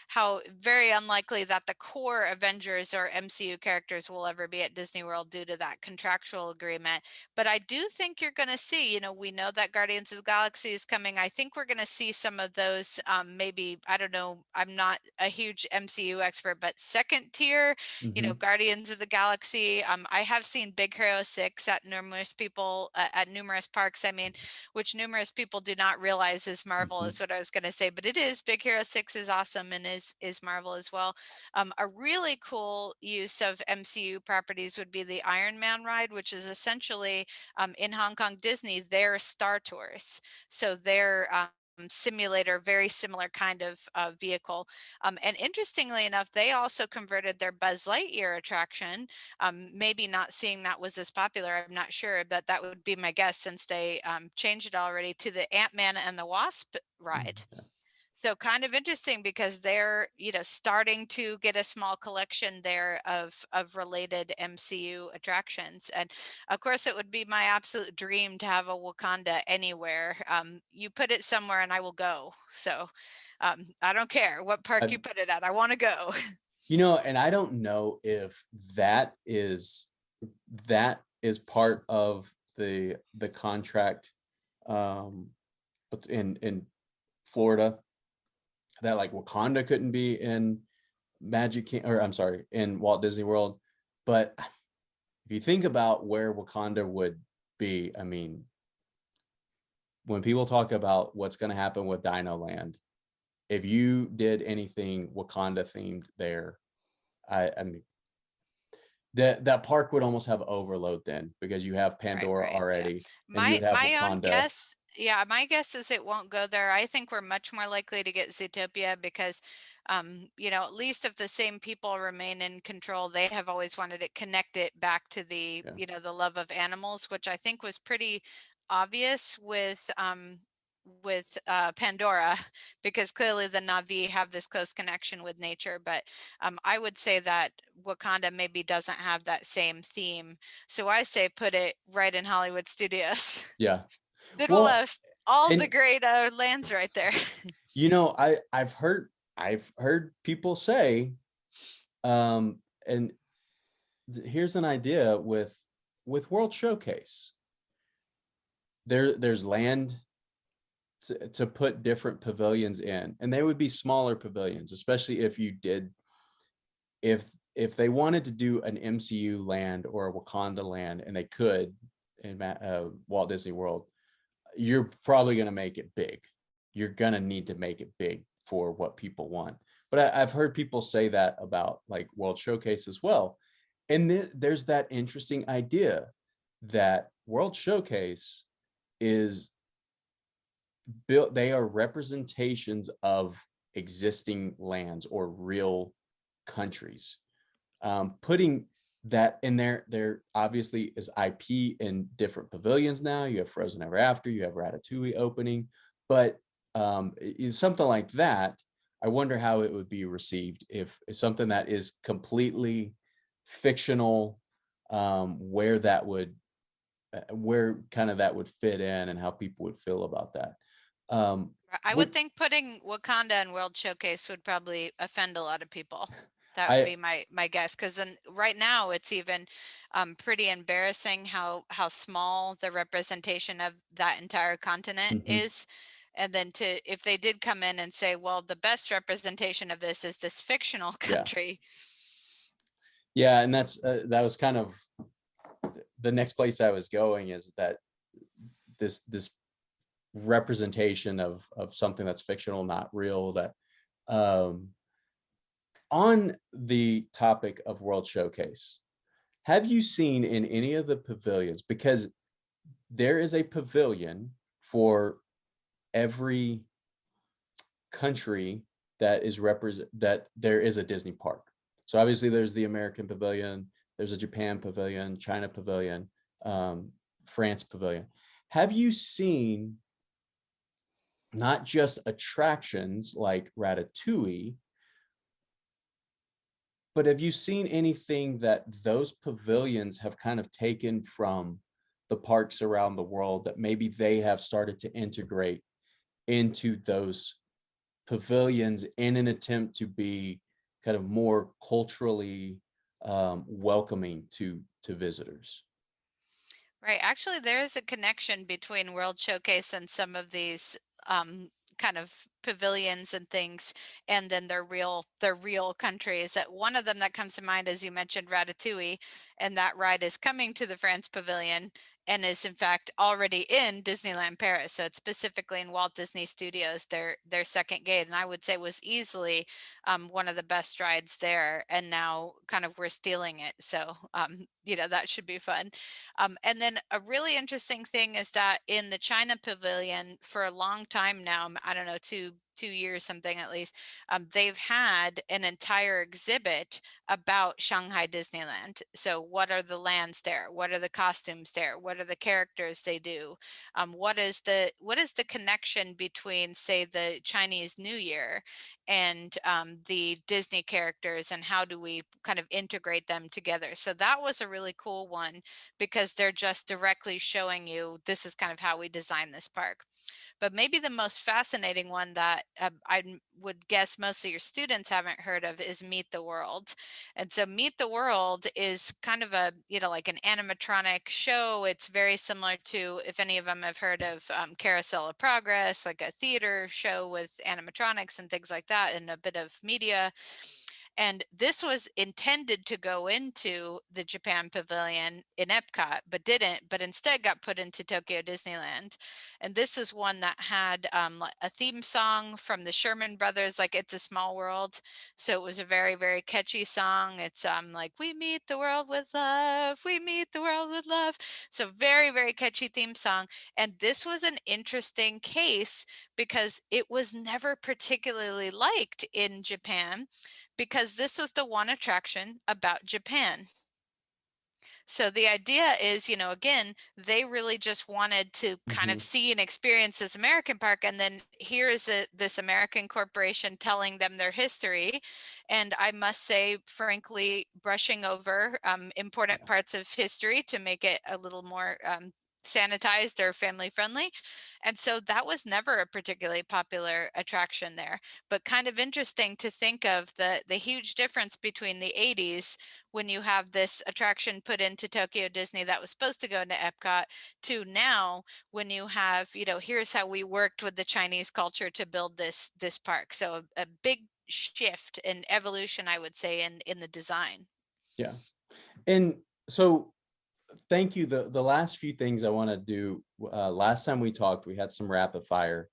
how very unlikely that the core Avengers or MCU characters will ever be at Disney World due to that contractual agreement. But I do think you're going to see, we know that Guardians of the Galaxy is coming. I think we're going to see some of those, maybe, I don't know, I'm not a huge MCU expert, but second tier,
Hmm.
Guardians of the Galaxy. I have seen Big Hero 6 at numerous people, at numerous parks. I mean, which numerous people do not realize is Marvel,
Hmm.
is what I was going to say, but it is. Big Hero 6 is awesome, and is Marvel as well. A really cool use of MCU properties would be the Iron Man ride, which is essentially, in Hong Kong Disney, their Star Tours. So their simulator, very similar kind of vehicle. And interestingly enough, they also converted their Buzz Lightyear attraction. Maybe not seeing that was as popular, I'm not sure, but that would be my guess, since they changed it already to the Ant-Man and the Wasp ride.
Hmm.
So kind of interesting, because they're, starting to get a small collection there of related MCU attractions. And of course, it would be my absolute dream to have a Wakanda anywhere. You put it somewhere and I will go. So I don't care what park you put it at. I want to go.
And I don't know if that is that. is part of the contract, um, in Florida, that like Wakanda couldn't be in or I'm sorry, in Walt Disney World. But if you think about where Wakanda would be, I mean, when people talk about what's going to happen with Dino Land, if you did anything Wakanda themed there, I mean, that park would almost have overload then, because you have
Right,
Pandora
right, yeah.
already, and you
My
would have
my own
Wakanda.
guess, yeah, my guess is it won't go there. I think we're much more likely to get Zootopia because, at least if the same people remain in control, they have always wanted to connect it back to the,
Yeah,
the love of animals, which I think was pretty obvious with Pandora, because clearly the Na'vi have this close connection with nature. But I would say that Wakanda maybe doesn't have that same theme, so I say put it right in Hollywood Studios.
yeah.
Then we'll
Well,
have all the
and
great lands right there.
I've heard people say, and here's an idea with World Showcase. There's land to put different pavilions in, and they would be smaller pavilions, especially if you did if they wanted to do an MCU land or a Wakanda land, and they could in Walt Disney World. You're probably going to make it big. You're going to need to make it big for what people want. But I've heard people say that about like World Showcase as well. And there's that interesting idea that World Showcase is built, they are representations of existing lands or real countries. Putting that in there obviously is IP in different pavilions now. You have Frozen Ever After, you have Ratatouille opening, but something like that, I wonder how it would be received if it's something that is completely fictional, where that would where kind of that would fit in and how people would feel about that.
I would
What
think putting Wakanda in World Showcase would probably offend a lot of people. That would
I
be my guess, because then right now it's even pretty embarrassing how small the representation of that entire continent
mhm,
is. And then to if they did come in and say, well, the best representation of this is this fictional
yeah,
country.
yeah, and that was kind of the next place I was going, is that this representation of something that's fictional, not real. That um, on the topic of World Showcase, have you seen in any of the pavilions? Because there is a pavilion for every country that is represent that there is a Disney park. So obviously there's the American pavilion, there's a Japan pavilion, China pavilion, um, France pavilion. Have you seen not just attractions like Ratatouille, but have you seen anything that those pavilions have kind of taken from the parks around the world that maybe they have started to integrate into those pavilions in an attempt to be kind of more culturally welcoming to visitors?
Right. Actually, there is a connection between World Showcase and some of these kind of pavilions and things, and then their real countries. One of them that comes to mind, as you mentioned, Ratatouille, and that ride is coming to the France Pavilion and is in fact already in Disneyland Paris. So it's specifically in Walt Disney Studios, their second gate, and I would say was easily one of the best rides there. And now kind of we're stealing it. So that should be fun. And then a really interesting thing is that in the China Pavilion for a long time now, I don't know, two years something at least, they've had an entire exhibit about Shanghai Disneyland. So what are the lands there? What are the costumes there? What are the characters they do? What is the connection between, say, the Chinese New Year and the Disney characters, and how do we kind of integrate them together? So that was a really cool one, because they're just directly showing you this is kind of how we design this park. But maybe the most fascinating one that would guess most of your students haven't heard of is Meet the World. And so Meet the World is kind of a, like an animatronic show. It's very similar to, if any of them have heard of Carousel of Progress, like a theater show with animatronics and things like that, and a bit of media. And this was intended to go into the Japan Pavilion in Epcot, but didn't, but instead got put into Tokyo Disneyland. And this is one that had a theme song from the Sherman Brothers, like It's a Small World. So it was a very, very catchy song. It's like, we meet the world with love, we meet the world with love. So very, very catchy theme song. And this was an interesting case because it was never particularly liked in Japan, because this was the one attraction about Japan. So the idea is, again, they really just wanted to kind of
Hmm.
see and experience this American park. And then here is this American corporation telling them their history. And I must say, frankly, brushing over important
Yeah.
parts of history to make it a little more sanitized or family friendly. And so that was never a particularly popular attraction there, but kind of interesting to think of the huge difference between the 80s, when you have this attraction put into Tokyo Disney that was supposed to go into Epcot, to now when you have, here's how we worked with the Chinese culture to build this park. So a big shift in evolution, I would say, in the design.
Yeah. And so thank you. The last few things I want to do. Last time we talked, we had some rapid fire,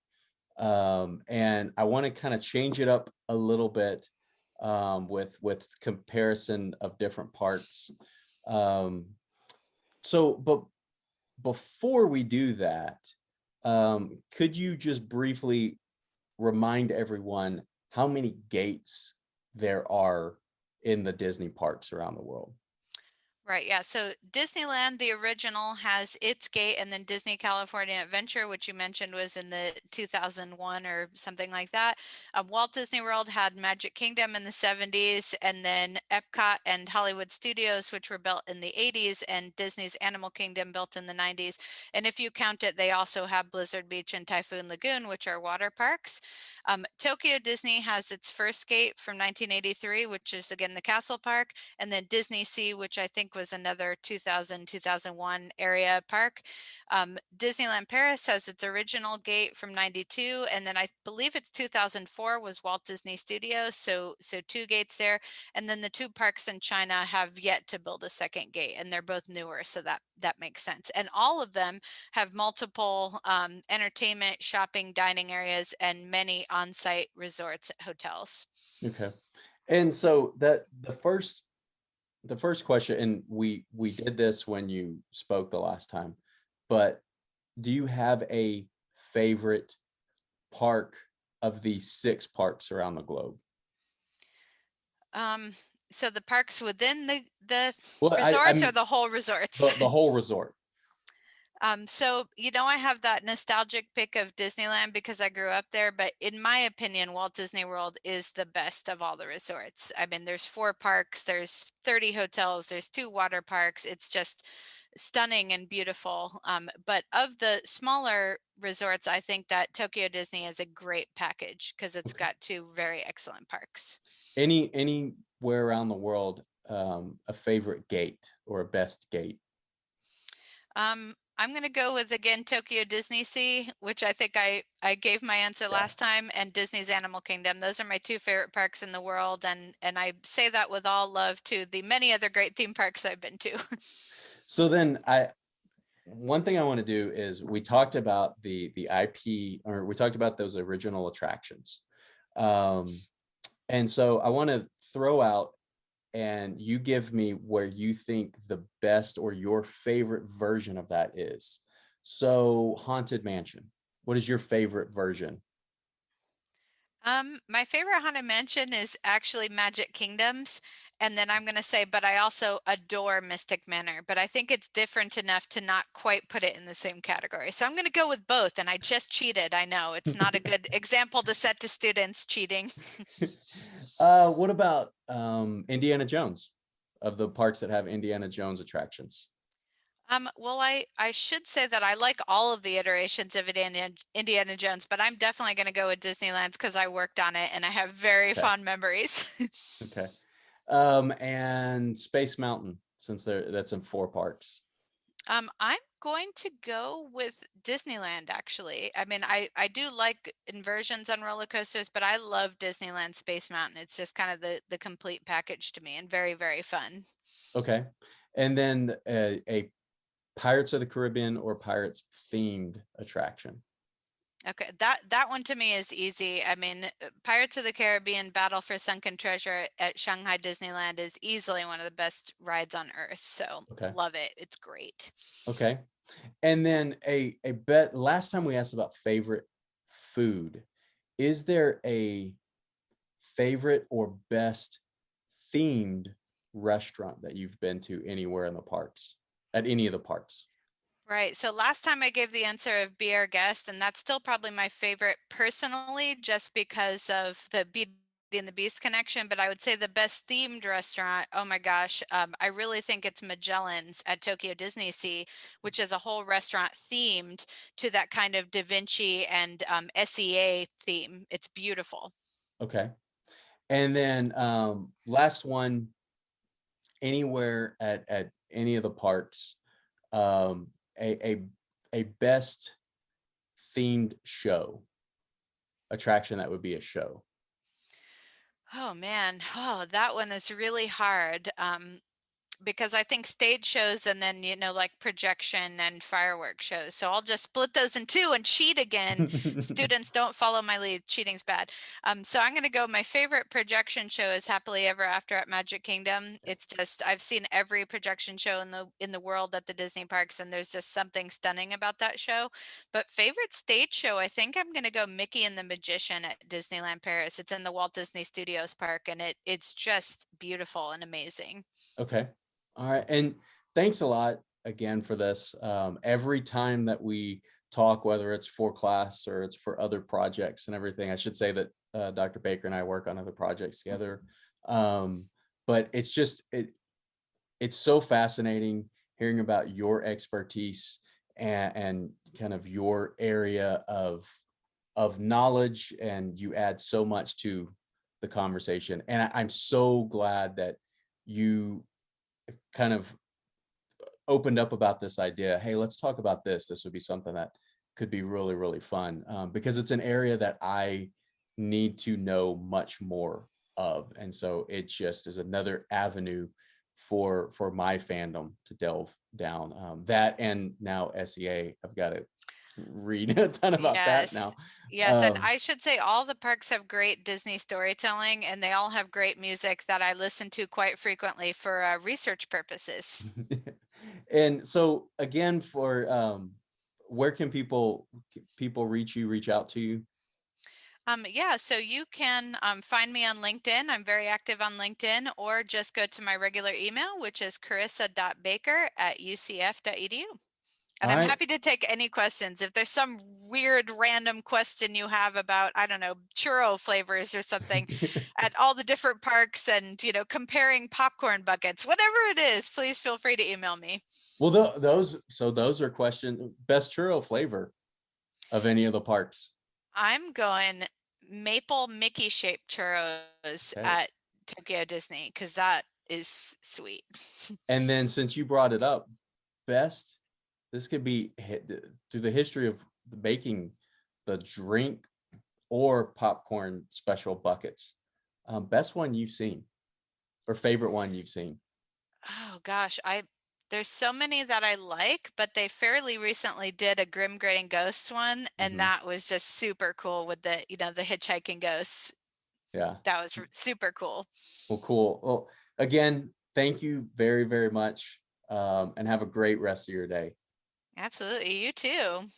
and I want to kind of change it up a little bit, with comparison of different parts. Um, but before we do that, could you just briefly remind everyone how many gates there are in the Disney parks around the world?
Right, yeah. So Disneyland, the original, has its gate, and then Disney California Adventure, which you mentioned was in the 2001 or something like that. Walt Disney World had Magic Kingdom in the 70s, and then Epcot and Hollywood Studios, which were built in the 80s, and Disney's Animal Kingdom built in the 90s. And if you count it, they also have Blizzard Beach and Typhoon Lagoon, which are water parks. Tokyo Disney has its first gate from 1983, which is again the Castle Park, and then Disney Sea, which I think was another 2000, 2001 area park. Disneyland Paris has its original gate from 92, and then I believe it's 2004 was Walt Disney Studios, so two gates there. And then the two parks in China have yet to build a second gate, and they're both newer, so that makes sense. And all of them have multiple entertainment, shopping, dining areas, and many on-site resorts, hotels.
Okay. And so that the first question, and we did this when you spoke the last time, but do you have a favorite park of these six parks around the globe?
Um, so the parks within the
Well,
resorts, or
I'm
the whole resorts?
the whole resort.
So I have that nostalgic pick of Disneyland because I grew up there, but in my opinion, Walt Disney World is the best of all the resorts. I mean, there's four parks, there's 30 hotels, there's two water parks. It's just stunning and beautiful. But of the smaller resorts, I think that Tokyo Disney is a great package because it's
Okay.
got two very excellent parks.
Anywhere around the world, a favorite gate or a best gate?
I'm going to go with, again, Tokyo Disney Sea, which I think I gave my answer
Yeah.
last time, and Disney's Animal Kingdom. Those are my two favorite parks in the world, and I say that with all love to the many other great theme parks I've been to.
So then one thing I want to do is we talked about the IP, or we talked about those original attractions. Um, and so I want to throw out, and you give me where you think the best or your favorite version of that is. So Haunted Mansion, what is your favorite version?
My favorite Haunted Mansion is actually Magic Kingdoms. And then I'm going to say, but I also adore Mystic Manor, but I think it's different enough to not quite put it in the same category. So I'm going to go with both. And I just cheated. I know it's not a good example to set to students, cheating.
What about Indiana Jones, of the parks that have Indiana Jones attractions?
Well, I should say that I like all of the iterations of Indiana Jones, but I'm definitely going to go with Disneyland's because I worked on it and I have very
Okay.
fond memories.
Okay. And Space Mountain, since that's in 4 parks.
I'm going to go with Disneyland actually. I mean, I do like inversions on roller coasters, but I love Disneyland Space Mountain. It's just kind of the complete package to me and very, very fun.
Okay. And then a Pirates of the Caribbean or Pirates themed attraction.
Okay, that one to me is easy. I mean, Pirates of the Caribbean Battle for Sunken Treasure at Shanghai Disneyland is easily one of the best rides on earth. So
Okay.
love it. It's great.
Okay. And then a bet last time we asked about favorite food. Is there a favorite or best themed restaurant that you've been to anywhere in the parks? At any of the parks?
Right. So last time I gave the answer of Be Our Guest, and that's still probably my favorite personally, just because of the Beauty and the Beast connection. But I would say the best themed restaurant, oh my gosh, I really think it's Magellan's at Tokyo Disney Sea, which is a whole restaurant themed to that kind of Da Vinci and S.E.A theme. It's beautiful.
Okay. And then last one, anywhere at any of the parks, um, a a a best themed show attraction that would be a show.
Oh man, oh, that one is really hard. Because I think stage shows and then, like projection and fireworks shows. So I'll just split those in two and cheat again. Students, don't follow my lead. Cheating's bad. So I'm going to go. My favorite projection show is Happily Ever After at Magic Kingdom. It's just I've seen every projection show in the world at the Disney parks, and there's just something stunning about that show. But favorite stage show, I think I'm going to go Mickey and the Magician at Disneyland Paris. It's in the Walt Disney Studios park, and it's just beautiful and amazing.
Okay. All right. And thanks a lot again for this. Every time that we talk, whether it's for class or it's for other projects and everything, I should say that Dr. Baker and I work on other projects together. Um, but it's so fascinating hearing about your expertise and kind of your area of knowledge, and you add so much to the conversation. And I'm so glad that you kind of opened up about this idea. Hey, let's talk about this. This would be something that could be really, really fun, because it's an area that I need to know much more of. And so it just is another avenue for my fandom to delve down. That and now S.E.A. I've got to read a ton about that
Yes.
now.
Yes, and
Um,
I should say all the parks have great Disney storytelling, and they all have great music that I listen to quite frequently for research purposes.
and so again, for where can people reach out to you?
Yeah, so you can find me on LinkedIn. I'm very active on LinkedIn, or just go to my regular email, which is carissa.baker@ucf.edu. And
All
I'm
right.
happy to take any questions. If there's some weird random question you have about, I don't know, churro flavors or something at all the different parks and, comparing popcorn buckets, whatever it is, please feel free to email me.
Well, those are question best churro flavor of any of the parks.
I'm going maple Mickey shaped churros
Okay.
at Tokyo Disney because that is sweet.
And then since you brought it up, best, this could be through the history of the baking, the drink or popcorn special buckets. Best one you've seen or favorite one you've seen.
Oh gosh, I there's so many that I like, but they fairly recently did a Grim Grinning Ghosts one, and
Hmm.
that was just super cool with the hitchhiking ghosts.
Yeah.
That was super cool.
Well, cool. Well, again, thank you very, very much. And have a great rest of your day.
Absolutely, you too.